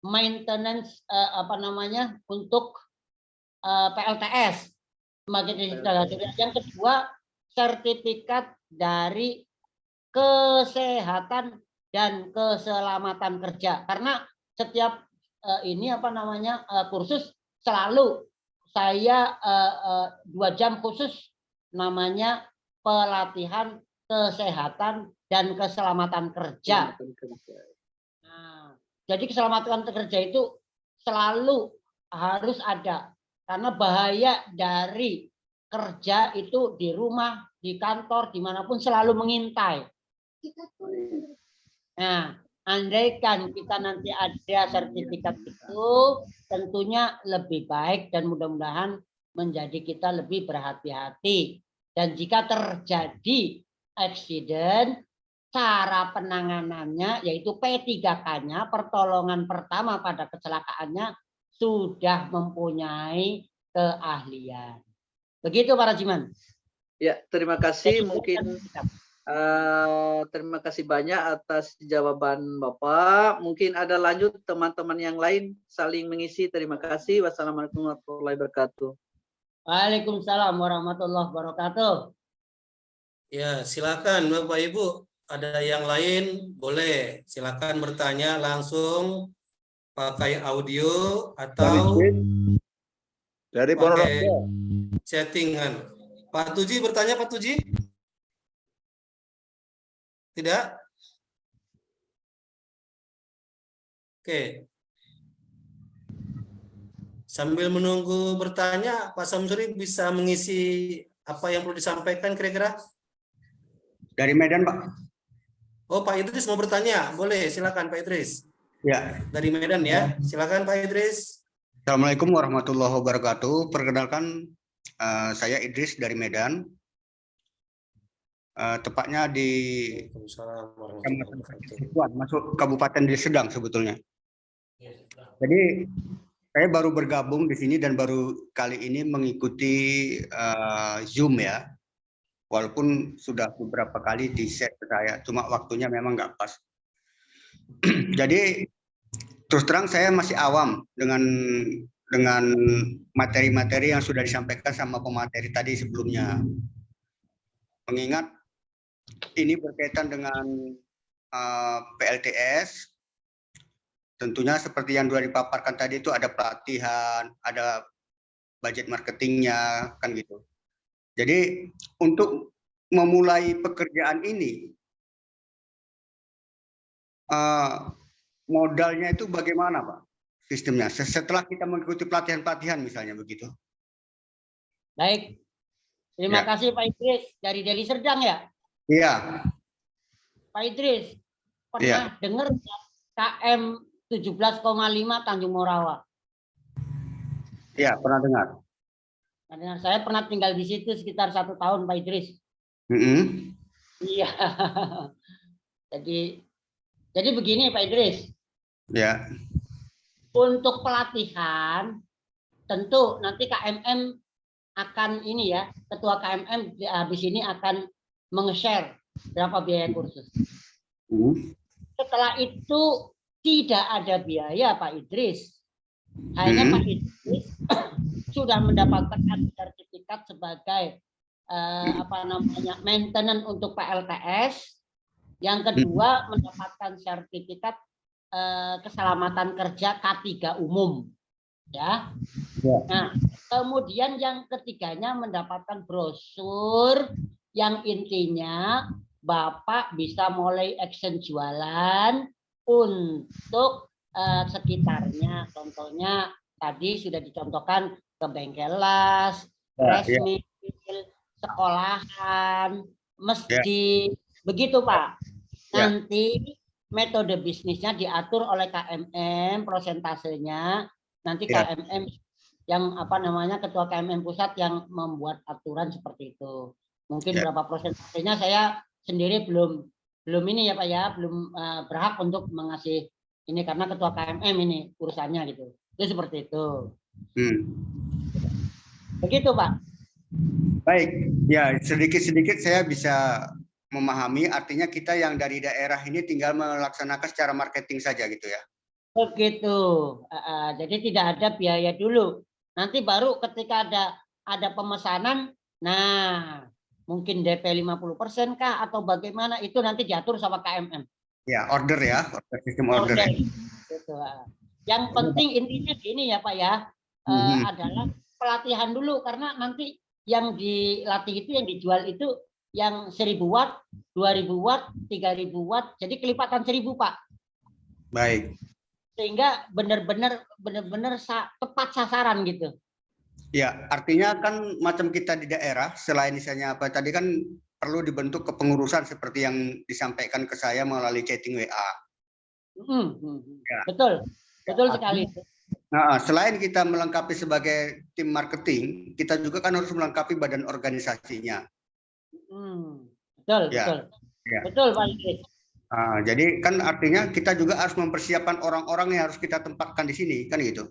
maintenance untuk PLTS sebagai tenaga surya. Yang kedua, sertifikat dari kesehatan dan keselamatan kerja. Karena setiap kursus selalu saya 2 jam khusus namanya pelatihan kesehatan dan keselamatan kerja. Nah, jadi keselamatan kerja itu selalu harus ada, karena bahaya dari kerja itu di rumah, di kantor, dimanapun selalu mengintai. Nah, andaikan kita nanti ada sertifikat itu, tentunya lebih baik dan mudah-mudahan menjadi kita lebih berhati-hati. Dan jika terjadi accident, cara penanganannya yaitu P3K-nya, pertolongan pertama pada kecelakaannya, sudah mempunyai keahlian. Begitu Pak Rajiman. Ya, terima kasih. Mungkin terima kasih banyak atas jawaban Bapak. Mungkin ada lanjut teman-teman yang lain saling mengisi. Terima kasih. Wassalamualaikum warahmatullahi wabarakatuh. Waalaikumsalam warahmatullahi wabarakatuh. Ya, silakan Bapak Ibu. Ada yang lain boleh silakan bertanya langsung pakai audio atau dari pakai settingan. Pak Tuji bertanya, Pak Tuji? Tidak? Oke. Sambil menunggu bertanya, Pak Samsuri bisa mengisi apa yang perlu disampaikan kira-kira? Dari Medan, Pak. Oh, Pak Idris mau bertanya. Boleh, silakan Pak Idris. Ya. Dari Medan ya. Silakan Pak Idris. Assalamualaikum warahmatullahi wabarakatuh. Perkenalkan, saya Idris dari Medan. Tepatnya di masuk Kabupaten Deli Serdang sebetulnya. Jadi saya baru bergabung di sini dan baru kali ini mengikuti Zoom ya. Walaupun sudah beberapa kali di-share ke saya, cuma waktunya memang nggak pas. Jadi terus terang saya masih awam dengan materi-materi yang sudah disampaikan sama pemateri tadi sebelumnya. Mengingat ini berkaitan dengan PLTS, tentunya seperti yang sudah dipaparkan tadi itu ada pelatihan, ada budget marketingnya, kan gitu. Jadi untuk memulai pekerjaan ini, modalnya itu bagaimana Pak sistemnya? Setelah kita mengikuti pelatihan-pelatihan misalnya begitu. Baik, terima kasih Pak Idris dari Deli Serdang ya? Iya. Pak Idris, pernah dengar KM 17,5 Tanjung Morawa? Iya, pernah dengar. Saya pernah tinggal di situ sekitar 1 tahun, Pak Idris. Iya. Jadi begini, Pak Idris. Ya. Untuk pelatihan, tentu nanti KMM akan ini ya, Ketua KMM habis ini akan meng-share berapa biaya kursus. Setelah itu tidak ada biaya, Pak Idris. Hanya Pak Idris sudah mendapatkan sertifikat sebagai maintenance untuk PLTS. Yang kedua mendapatkan sertifikat keselamatan kerja K3 umum, ya. Nah, kemudian yang ketiganya mendapatkan brosur yang intinya Bapak bisa mulai action jualan untuk sekitarnya. Contohnya tadi sudah dicontohkan ke bengkel las, resmi, sekolahan, masjid, begitu Pak. Nanti metode bisnisnya diatur oleh KMM, prosentasenya nanti KMM yang Ketua KMM pusat yang membuat aturan seperti itu. Mungkin berapa prosentasenya saya sendiri belum ini ya Pak ya, belum berhak untuk mengasih ini karena Ketua KMM ini urusannya gitu. Itu seperti itu. Begitu Pak. Baik, ya sedikit-sedikit saya bisa memahami, artinya kita yang dari daerah ini tinggal melaksanakan secara marketing saja gitu ya. Begitu. Jadi tidak ada biaya dulu. Nanti baru ketika ada pemesanan, nah mungkin DP 50% kah atau bagaimana itu nanti diatur sama KMM. Ya, order ya, sistem order. Order. Gitu. Yang penting intinya gini ya Pak ya, adalah pelatihan dulu karena nanti yang dilatih itu yang dijual itu yang 1000 watt, 2000 watt, 3000 watt, jadi kelipatan 1000 Pak. Baik. Sehingga benar-benar tepat sasaran gitu. Ya, artinya kan macam kita di daerah, selain misalnya apa tadi kan perlu dibentuk kepengurusan seperti yang disampaikan ke saya melalui chatting WA. Ya. Betul sekali. Nah, selain kita melengkapi sebagai tim marketing, kita juga kan harus melengkapi badan organisasinya. Betul, Ya. betul. Ya. Betul Pak Idris. Jadi kan artinya kita juga harus mempersiapkan orang-orang yang harus kita tempatkan di sini, kan gitu.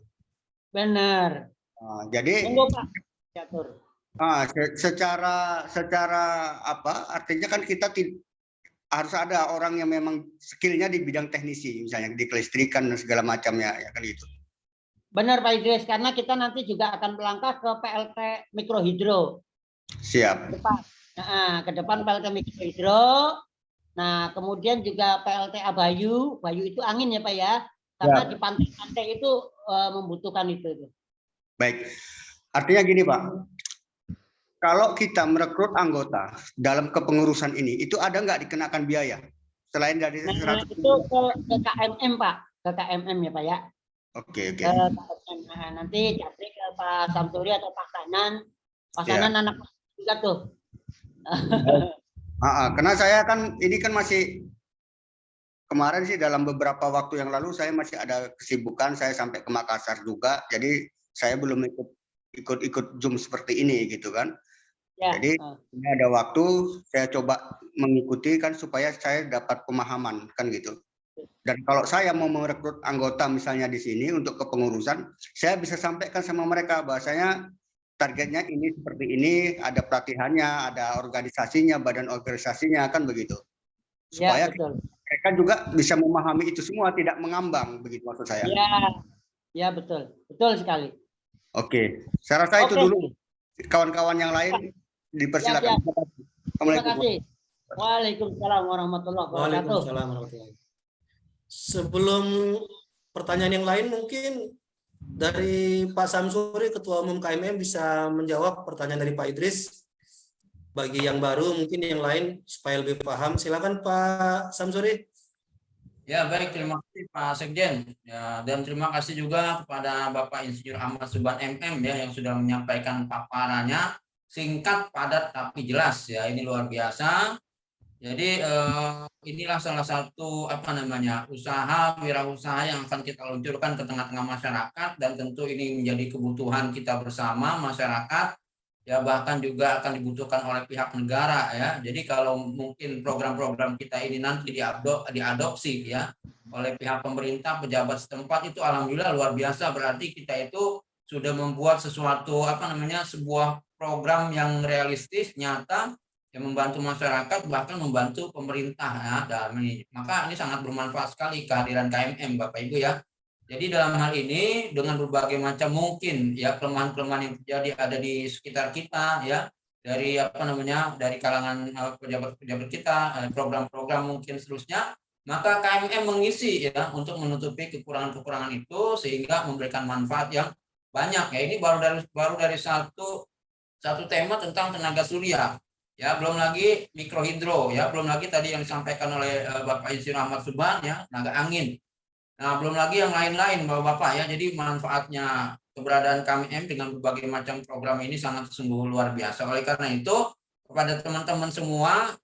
Benar. Jadi Tunggu Pak. Diatur. secara apa? Artinya kan kita harus ada orang yang memang skillnya di bidang teknisi, misalnya di kelistrikan dan segala macamnya, ya kan gitu. Benar Pak Idris, karena kita nanti juga akan melangkah ke PLT mikrohidro. Siap. Ke depan PLT mikrohidro. Nah, kemudian juga PLTA Bayu itu angin ya Pak ya, karena di pantai-pantai itu membutuhkan itu. Baik, artinya gini Pak, kalau kita merekrut anggota dalam kepengurusan ini, itu ada nggak dikenakan biaya selain dari 100? Itu ke KMM Pak, ke KMM ya Pak ya. Oke. Nanti jadi ke Pak Samsuri atau Pak Sanan, anak juga tuh. Karena saya kan ini kan masih kemarin sih dalam beberapa waktu yang lalu saya masih ada kesibukan, saya sampai ke Makassar juga, jadi saya belum ikut Zoom seperti ini gitu kan. Ya. Jadi ini ada waktu saya coba mengikuti kan supaya saya dapat pemahaman kan gitu. Dan kalau saya mau merekrut anggota misalnya di sini untuk kepengurusan, saya bisa sampaikan sama mereka bahwasanya targetnya ini seperti ini, ada pelatihannya, ada organisasinya, badan organisasinya, kan begitu. Supaya mereka juga bisa memahami itu semua, tidak mengambang, begitu maksud saya. Ya betul sekali. Oke, saya rasa itu dulu. Kawan-kawan yang lain dipersilakan. Terima kasih. Waalaikumsalam warahmatullahi wabarakatuh. Waalaikumsalam warahmatullahi. Sebelum pertanyaan yang lain mungkin dari Pak Samsuri, Ketua Umum KMM, bisa menjawab pertanyaan dari Pak Idris. Bagi yang baru, mungkin yang lain, supaya lebih paham. Silakan Pak Samsuri. Ya, baik. Terima kasih Pak Sekjen. Ya, dan terima kasih juga kepada Bapak Insinyur Ahmad Suban MM ya, yang sudah menyampaikan paparannya. Singkat, padat, tapi jelas. Ya, ini luar biasa. Jadi inilah salah satu usaha wirausaha yang akan kita luncurkan ke tengah-tengah masyarakat, dan tentu ini menjadi kebutuhan kita bersama masyarakat ya, bahkan juga akan dibutuhkan oleh pihak negara ya. Jadi kalau mungkin program-program kita ini nanti diadopsi ya oleh pihak pemerintah, pejabat setempat, itu alhamdulillah luar biasa, berarti kita itu sudah membuat sesuatu sebuah program yang realistis, nyata, yang membantu masyarakat, bahkan membantu pemerintah ya, dalam ini. Maka ini sangat bermanfaat sekali kehadiran KMM Bapak Ibu ya. Jadi dalam hal ini dengan berbagai macam mungkin ya kelemahan-kelemahan yang terjadi ada di sekitar kita ya, dari dari kalangan pejabat-pejabat kita, program-program mungkin seterusnya, maka KMM mengisi ya untuk menutupi kekurangan-kekurangan itu sehingga memberikan manfaat yang banyak ya. Ini baru dari satu tema tentang tenaga surya. Ya, belum lagi mikrohidro ya, belum lagi tadi yang disampaikan oleh Bapak Insinyur Ahmad Suban ya, tenaga angin. Nah, belum lagi yang lain-lain Bapak-bapak ya. Jadi manfaatnya keberadaan KMM dengan berbagai macam program ini sangat sungguh luar biasa. Oleh karena itu, kepada teman-teman semua,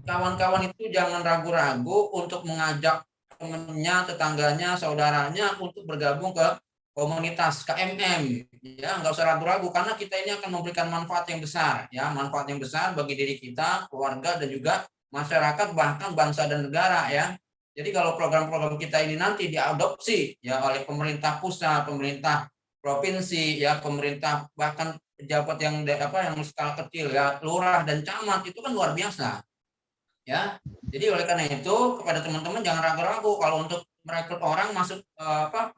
kawan-kawan itu jangan ragu-ragu untuk mengajak temannya, tetangganya, saudaranya untuk bergabung ke komunitas KMM ya, nggak usah ragu-ragu karena kita ini akan memberikan manfaat yang besar ya, manfaat yang besar bagi diri kita, keluarga, dan juga masyarakat, bahkan bangsa dan negara ya. Jadi kalau program-program kita ini nanti diadopsi ya oleh pemerintah pusat, pemerintah provinsi ya, pemerintah bahkan pejabat yang skala kecil ya, lurah dan camat, itu kan luar biasa. Ya, jadi oleh karena itu kepada teman-teman jangan ragu-ragu kalau untuk merekrut orang masuk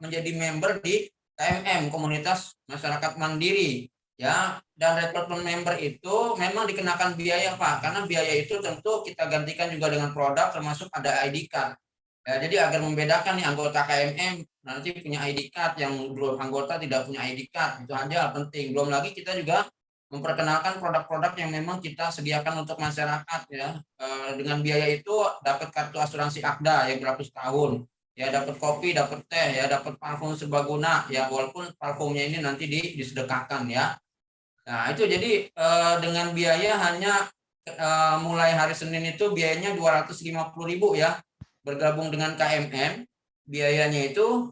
menjadi member di KMM, Komunitas Masyarakat Mandiri, ya. Dan rekrutmen member itu memang dikenakan biaya, Pak, karena biaya itu tentu kita gantikan juga dengan produk, termasuk ada ID card. Ya, jadi agar membedakan nih anggota KMM nanti punya ID card, yang belum anggota tidak punya ID card, itu aja penting. Belum lagi kita juga memperkenalkan produk-produk yang memang kita sediakan untuk masyarakat, ya. Dengan biaya itu dapat kartu asuransi Akda yang berlaku setahun, ya, dapat kopi, dapat teh, ya, dapat parfum serbaguna, ya, walaupun parfumnya ini nanti disedekahkan, ya. Nah, itu jadi dengan biaya hanya mulai hari Senin itu biayanya 250.000, ya. Bergabung dengan KMM biayanya itu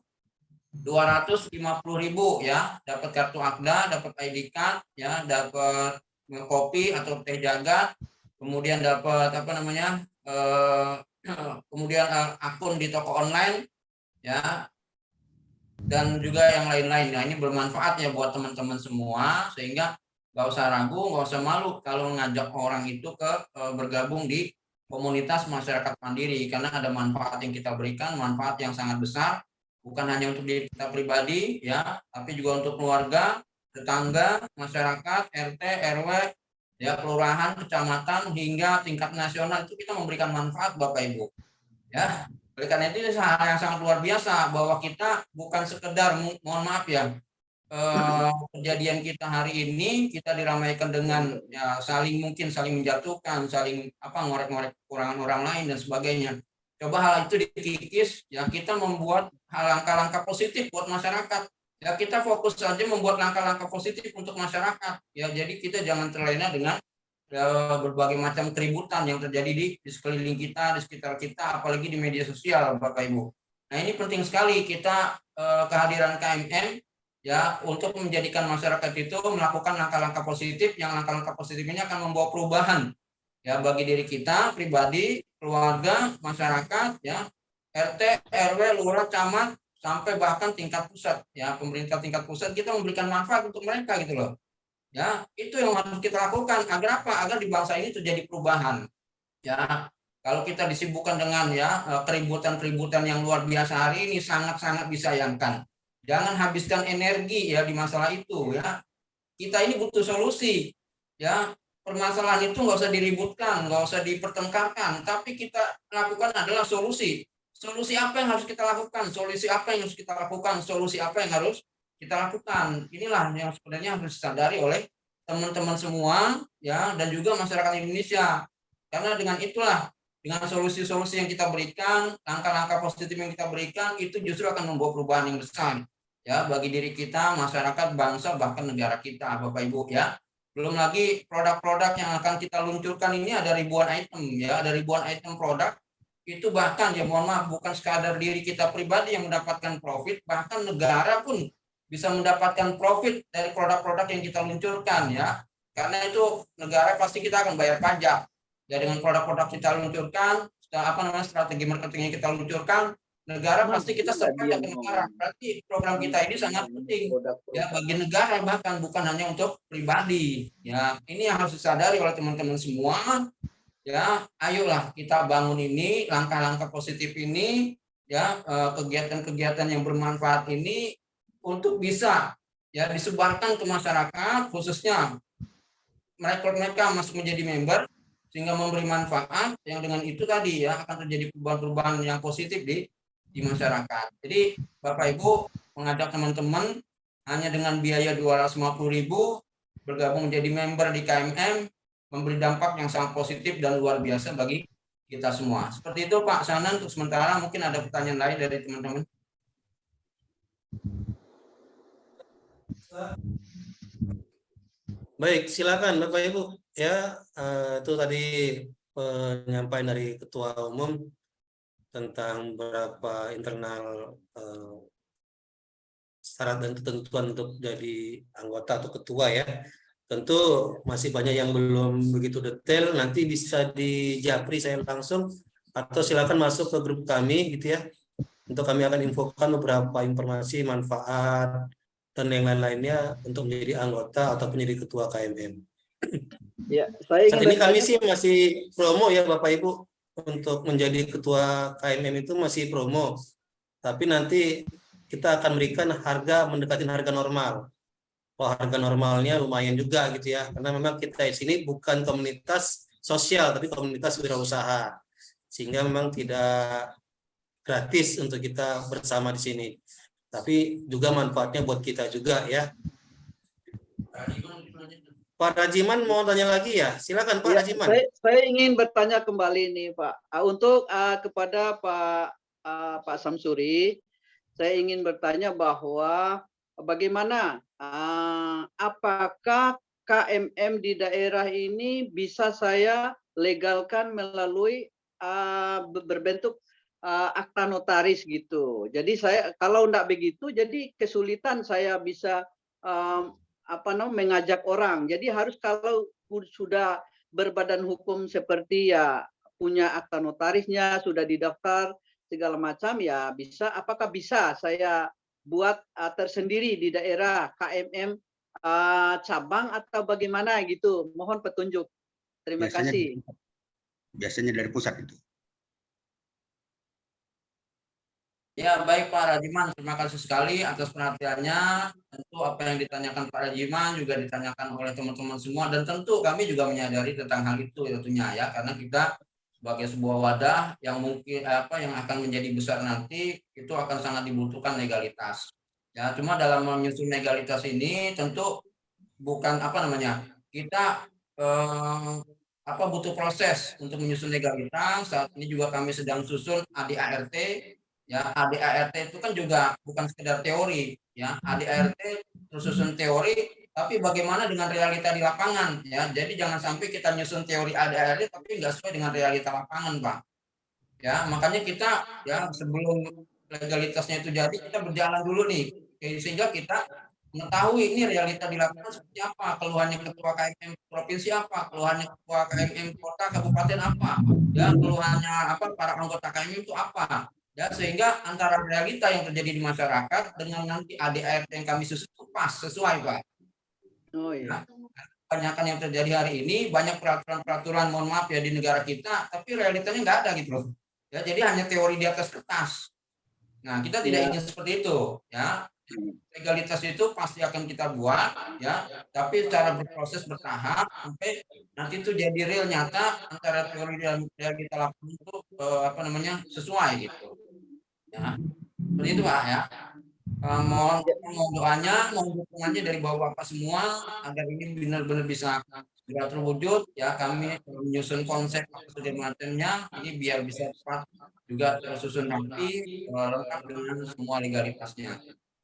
250.000, ya, dapat kartu Akda, dapat ID card, ya, dapat kopi atau teh jagat, kemudian dapat kemudian akun di toko online, ya, dan juga yang lain-lain. Nah, ini bermanfaat ya buat teman-teman semua, sehingga nggak usah ragu, nggak usah malu kalau ngajak orang itu ke bergabung di komunitas masyarakat mandiri, karena ada manfaat yang kita berikan, manfaat yang sangat besar. Bukan hanya untuk diri kita pribadi, ya, tapi juga untuk keluarga, tetangga, masyarakat, RT, RW, ya, kelurahan, kecamatan, hingga tingkat nasional itu kita memberikan manfaat, Bapak Ibu. Ya, oleh karena itu hal yang sangat luar biasa bahwa kita bukan sekedar, mohon maaf ya, kejadian kita hari ini kita diramaikan dengan ya, saling menjatuhkan, saling ngorek-ngorek kekurangan orang lain dan sebagainya. Coba hal itu dikikis, ya, kita membuat langkah-langkah positif buat masyarakat. Ya, kita fokus saja membuat langkah-langkah positif untuk masyarakat. Ya, jadi kita jangan terlena dengan berbagai macam keributan yang terjadi di sekeliling kita, di sekitar kita, apalagi di media sosial, Bapak Ibu. Nah, ini penting sekali kita kehadiran KMM, ya, untuk menjadikan masyarakat itu melakukan langkah-langkah positif, yang langkah-langkah positif ini akan membawa perubahan, ya, bagi diri kita pribadi, keluarga, masyarakat, ya, RT, RW, lurah, camat, sampai bahkan tingkat pusat, ya, pemerintah tingkat pusat, kita memberikan manfaat untuk mereka gitu loh. Ya, itu yang harus kita lakukan agar apa? Agar di bangsa ini terjadi perubahan. Ya, kalau kita disibukkan dengan ya keributan-keributan yang luar biasa hari ini, sangat-sangat disayangkan. Jangan habiskan energi ya di masalah itu, ya. Kita ini butuh solusi, ya. Permasalahan itu nggak usah diributkan, nggak usah dipertengkarkan, tapi kita lakukan adalah solusi. Solusi apa yang harus kita lakukan? Solusi apa yang harus kita lakukan? Solusi apa yang harus kita lakukan? Inilah yang sebenarnya harus disadari oleh teman-teman semua, ya, dan juga masyarakat Indonesia. Karena dengan itulah, dengan solusi-solusi yang kita berikan, langkah-langkah positif yang kita berikan, itu justru akan membawa perubahan yang besar, ya, bagi diri kita, masyarakat, bangsa, bahkan negara kita, Bapak Ibu, ya. Belum lagi produk-produk yang akan kita luncurkan ini ada ribuan item, ya, ada ribuan item produk. Itu bahkan ya mohon maaf, bukan sekadar diri kita pribadi yang mendapatkan profit, bahkan negara pun bisa mendapatkan profit dari produk-produk yang kita luncurkan, ya. Karena itu negara pasti kita akan bayar pajak. Ya, dengan produk-produk kita luncurkan, strategi marketing yang kita luncurkan, negara pasti kita serahkan ke negara. Berarti program kita ini sangat penting, ya, bagi negara, bahkan bukan hanya untuk pribadi. Ya, ini yang harus disadari oleh teman-teman semua. Ya, ayolah kita bangun ini, langkah-langkah positif ini, ya, kegiatan-kegiatan yang bermanfaat ini untuk bisa ya disebarkan ke masyarakat, khususnya mereka masuk menjadi member, sehingga memberi manfaat yang dengan itu tadi ya akan terjadi perubahan-perubahan yang positif di masyarakat. Jadi Bapak Ibu mengajak teman-teman hanya dengan biaya 250.000 bergabung menjadi member di KMM, memberi dampak yang sangat positif dan luar biasa bagi kita semua. Seperti itu Pak Sanan, untuk sementara. Mungkin ada pertanyaan lain dari teman-teman. Baik, silakan Bapak Ibu. Ya, itu tadi penyampaian dari Ketua Umum tentang beberapa internal syarat dan ketentuan untuk jadi anggota atau ketua, ya. Tentu masih banyak yang belum begitu detail, nanti bisa di Japri saya langsung, atau silakan masuk ke grup kami gitu ya. Untuk kami akan infokan beberapa informasi, manfaat, dan yang lain-lainnya untuk menjadi anggota atau menjadi ketua KMM. Ya, saya Saat ingin ini kami bertanya. sih masih promo ya Bapak Ibu, untuk menjadi ketua KMM itu masih promo. Tapi nanti kita akan berikan harga mendekati harga normal. Oh, harga normalnya lumayan juga gitu ya, karena memang kita di sini bukan komunitas sosial, tapi komunitas wirausaha, sehingga memang tidak gratis untuk kita bersama di sini, tapi juga manfaatnya buat kita juga ya. Pak Rajiman mau tanya lagi ya, silakan Pak Ya, Rajiman. saya ingin bertanya kembali nih Pak. Untuk kepada Pak Samsuri, saya ingin bertanya bahwa bagaimana apakah KMM di daerah ini bisa saya legalkan melalui berbentuk akta notaris gitu. Jadi saya kalau enggak begitu, jadi kesulitan saya bisa mengajak orang. Jadi harus kalau sudah berbadan hukum seperti ya punya akta notarisnya, sudah didaftar segala macam ya bisa. Apakah bisa saya buat tersendiri di daerah KMM cabang atau bagaimana gitu? Mohon petunjuk. Terima Biasanya kasih. biasanya dari pusat itu. Ya, baik Pak Rajiman, terima kasih sekali atas perhatiannya. Tentu apa yang ditanyakan Pak Rajiman juga ditanyakan oleh teman-teman semua, dan tentu kami juga menyadari tentang hal itu tentunya ya, karena kita sebagai sebuah wadah yang mungkin yang akan menjadi besar nanti itu akan sangat dibutuhkan legalitas. Ya, cuma dalam menyusun legalitas ini tentu bukan kita butuh proses untuk menyusun legalitas. Saat ini juga kami sedang susun ADART. Ya, ADART itu kan juga bukan sekedar teori, ya. ADART susun teori, tapi bagaimana dengan realita di lapangan, ya. Jadi jangan sampai kita nyusun teori ADART tapi nggak sesuai dengan realita lapangan, Pak. Ya, makanya kita ya sebelum legalitasnya itu jadi kita berjalan dulu nih, sehingga kita mengetahui ini realita di lapangan seperti apa, keluhannya ketua KMM provinsi apa, keluhannya ketua KMM kota kabupaten apa, ya keluhannya para anggota KMM itu apa, ya sehingga antara realita yang terjadi di masyarakat dengan nanti ADART yang kami susun itu pas sesuai Pak. Oh Ya, iya. kebanyakan yang terjadi hari ini banyak peraturan-peraturan mohon maaf ya di negara kita, tapi realitanya nggak ada gitu loh. Ya, jadi hanya teori di atas kertas. Nah, kita tidak Ya. ingin seperti itu, ya. Legalitas itu pasti akan kita buat, ya, tapi secara berproses bertahap sampai nanti itu jadi real nyata antara teori dan realita lapangan itu sesuai gitu. Ya, seperti itu Pak ya. Mohon doanya, mohon dukungannya dari Bapak-Bapak semua agar ini benar-benar bisa segera terwujud ya. Kami menyusun konsep segala macamnya ini biar bisa cepat juga tersusun rapi, lengkap dengan semua legalitasnya.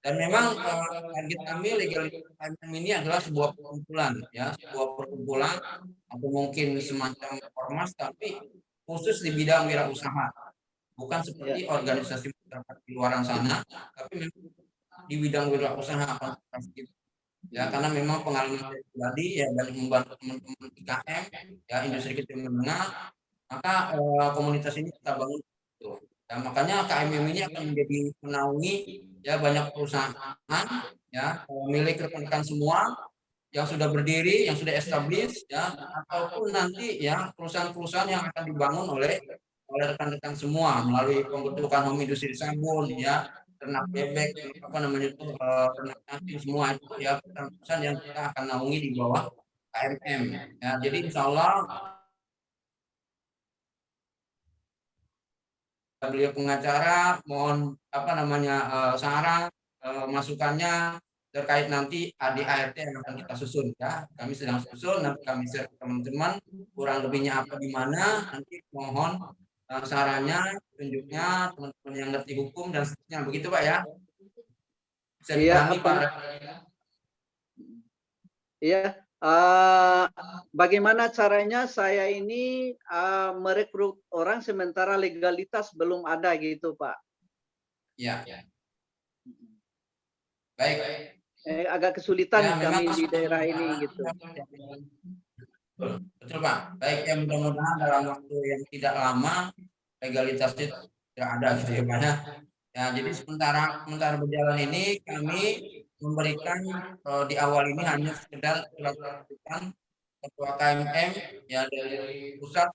Dan memang target kami legalitas KMM ini adalah sebuah perkumpulan ya, sebuah perkumpulan atau mungkin semacam ormas tapi khusus di bidang wirausaha. Bukan seperti organisasi masyarakat di luar sana, tapi memang di bidang wirausaha konservasi ya, karena memang pengalaman saya pribadi ya banyak membantu teman-teman IKM ya, industri kecil menengah, maka komunitas ini kita bangun gitu. Ya, makanya KMM ini akan menjadi menaungi ya banyak perusahaan ya milik rekan-rekan semua yang sudah berdiri, yang sudah established ya, ataupun nanti ya perusahaan-perusahaan yang akan dibangun oleh rekan-rekan semua melalui pembentukan home industri sabun ya, ternak bebek ternak cacing semua itu ya perusahaan yang kita akan naungi di bawah KMM ya. Jadi insya Allah beliau pengacara mohon saran masukannya terkait nanti ADART yang akan kita susun ya. Kami sedang susun, nanti kami share ke teman-teman kurang lebihnya apa di mana, nanti mohon sarannya, tunjuknya teman-teman yang ngerti hukum dan seterusnya begitu Pak ya. Bisa dipahami Pak. Iya. Bagaimana caranya saya ini merekrut orang sementara legalitas belum ada gitu Pak? Ya. Baik. Agak kesulitan Ya, kami di daerah ini gitu. Betul Pak. Baik, ya mudah-mudahan dalam waktu yang tidak lama legalitas itu tidak ada gitu ya Pak ya. Ya, jadi sementara berjalan ini kami memberikan di awal ini hanya sekedar surat ketua KMM ya dari pusat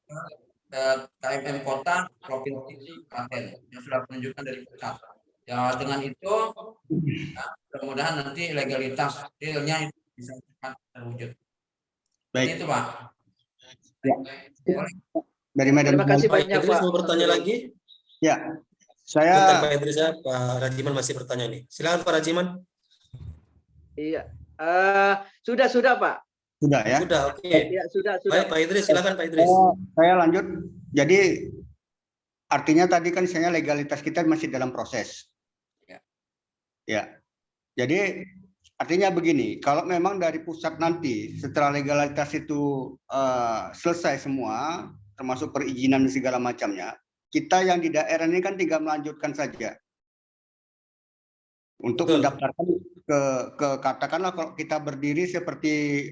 ke KMM kota, provinsi, kabupaten yang sudah penunjukan dari pusat. Ya dengan itu ya, mudah-mudahan nanti legalitas realnya itu bisa cepat terwujud. Baik. Itu Pak. Ya. Boleh. Dari Medan. Terima kasih Pak banyak Idris Pak. mau bertanya lagi? Ya, Bentar saya Pak Idris ya, Pak Rajiman masih bertanya nih. Silakan Pak Rajiman. Iya. Sudah Pak. sudah ya. Sudah, oke. Ya, sudah. Baik Pak Idris, silakan Pak Idris. Saya lanjut. Jadi artinya tadi kan misalnya legalitas kita masih dalam proses. Ya. Jadi artinya begini, kalau memang dari pusat nanti setelah legalitas itu selesai semua, termasuk perizinan dan segala macamnya, kita yang di daerah ini kan tinggal melanjutkan saja untuk Betul. mendaftarkan ke katakanlah kalau kita berdiri seperti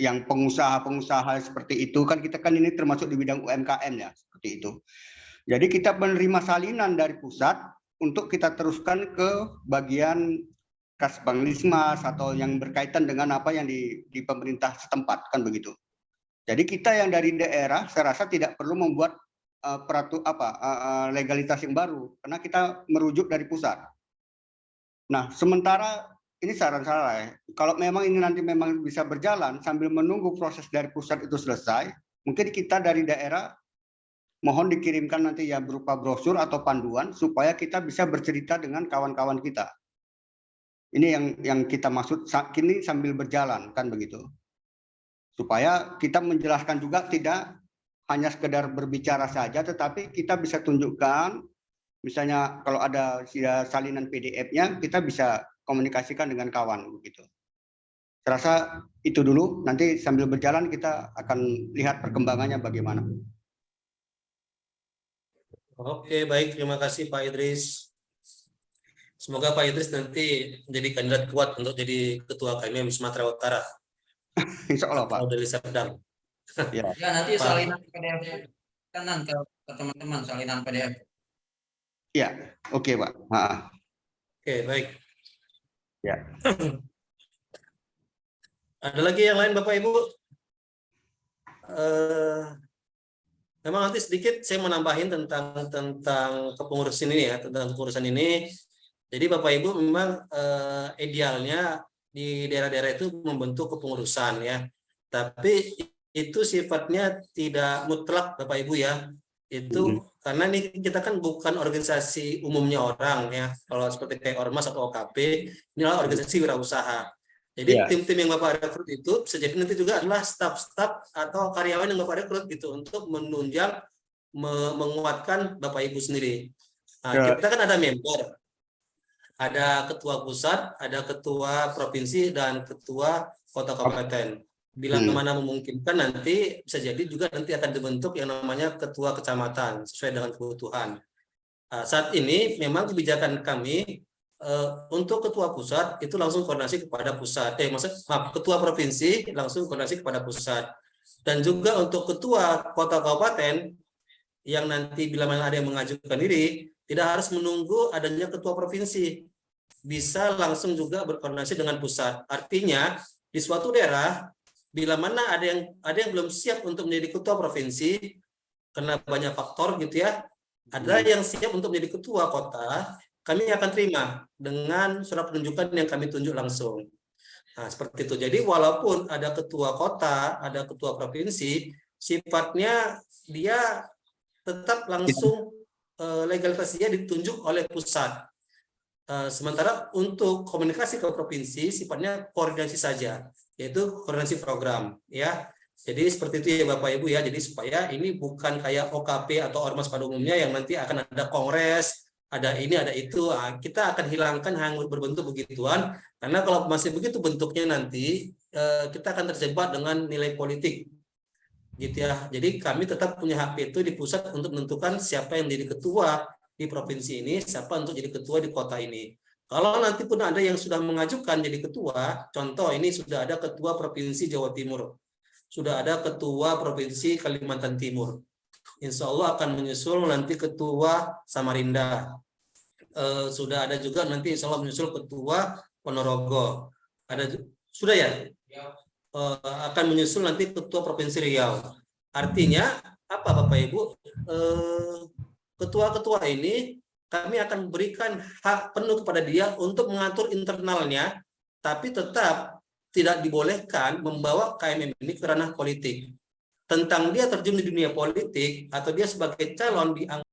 yang pengusaha-pengusaha seperti itu kan, kita kan ini termasuk di bidang UMKM ya, seperti itu. Jadi kita menerima salinan dari pusat untuk kita teruskan ke bagian Kasbanglismas atau yang berkaitan dengan apa yang di pemerintah setempat kan begitu. Jadi kita yang dari daerah saya rasa tidak perlu membuat legalitas yang baru karena kita merujuk dari pusat. Nah, sementara ini saran saya, kalau memang ini nanti memang bisa berjalan sambil menunggu proses dari pusat itu selesai, mungkin kita dari daerah mohon dikirimkan nanti ya berupa brosur atau panduan supaya kita bisa bercerita dengan kawan-kawan kita. Ini yang kita maksud kini sambil berjalan kan begitu. Supaya kita menjelaskan juga tidak hanya sekedar berbicara saja, tetapi kita bisa tunjukkan, misalnya kalau ada salinan PDF-nya, kita bisa komunikasikan dengan kawan begitu. Saya rasa itu dulu, nanti sambil berjalan kita akan lihat perkembangannya bagaimana. Oke, baik. Terima kasih Pak Idris. Semoga Pak Idris nanti menjadi kandidat kuat untuk jadi Ketua KMM Sumatera Utara. Insya Allah, Pak. Kalau dari Serdang. Ya. Ya nanti Pak. salinan PDF kanan ke teman-teman salinan PDF. Ya, oke Pak. Oke, baik. Ya. Ada lagi yang lain Bapak Ibu? Memang nanti sedikit saya menambahin tentang kepengurusan ini ya, tentang kepengurusan ini. Jadi Bapak Ibu memang idealnya di daerah-daerah itu membentuk kepengurusan ya. Tapi itu sifatnya tidak mutlak Bapak Ibu ya. Itu karena ini kita kan bukan organisasi umumnya orang ya. Kalau seperti kayak Ormas atau OKP, ini adalah organisasi wirausaha. Jadi tim-tim yang Bapak rekrut itu bisa jadi nanti juga adalah staf-staf atau karyawan yang Bapak rekrut gitu untuk menunjang, menguatkan Bapak Ibu sendiri. Nah, kita kan ada member, ada ketua pusat, ada ketua provinsi, dan ketua kota kabupaten. Bila mana memungkinkan nanti bisa jadi juga nanti akan dibentuk yang namanya ketua kecamatan sesuai dengan kebutuhan. Saat ini memang kebijakan kami untuk ketua pusat itu langsung koordinasi kepada pusat. Ketua provinsi langsung koordinasi kepada pusat. Dan juga untuk ketua kota kabupaten yang nanti bila mana ada yang mengajukan diri tidak harus menunggu adanya ketua provinsi. Bisa langsung juga berkoordinasi dengan pusat. Artinya di suatu daerah bila mana ada yang belum siap untuk menjadi ketua provinsi karena banyak faktor gitu ya, ada yang siap untuk menjadi ketua kota, kami akan terima dengan surat penunjukan yang kami tunjuk langsung. Nah, seperti itu. Jadi walaupun ada ketua kota, ada ketua provinsi, sifatnya dia tetap langsung legalitasnya ditunjuk oleh pusat. Sementara untuk komunikasi ke provinsi sifatnya koordinasi saja, yaitu koordinasi program ya. Jadi seperti itu ya Bapak Ibu ya. Jadi supaya ini bukan kayak OKP atau ormas pada umumnya yang nanti akan ada kongres, ada ini ada itu. Kita akan hilangkan yang berbentuk begituan, karena kalau masih begitu bentuknya nanti kita akan terjebak dengan nilai politik gitu ya. Jadi kami tetap punya hak veto di pusat untuk menentukan siapa yang jadi ketua di provinsi ini, siapa untuk jadi ketua di kota ini. Kalau nanti pun ada yang sudah mengajukan jadi ketua, contoh ini sudah ada ketua provinsi Jawa Timur, sudah ada ketua provinsi Kalimantan Timur, insya Allah akan menyusul nanti ketua Samarinda, sudah ada juga nanti insya Allah menyusul ketua Ponorogo, sudah ya? Akan menyusul nanti ketua Provinsi Riau. Artinya apa Bapak Ibu? Ketua-ketua ini kami akan memberikan hak penuh kepada dia untuk mengatur internalnya, tapi tetap tidak dibolehkan membawa KMM ini ke ranah politik. Tentang dia terjun di dunia politik atau dia sebagai calon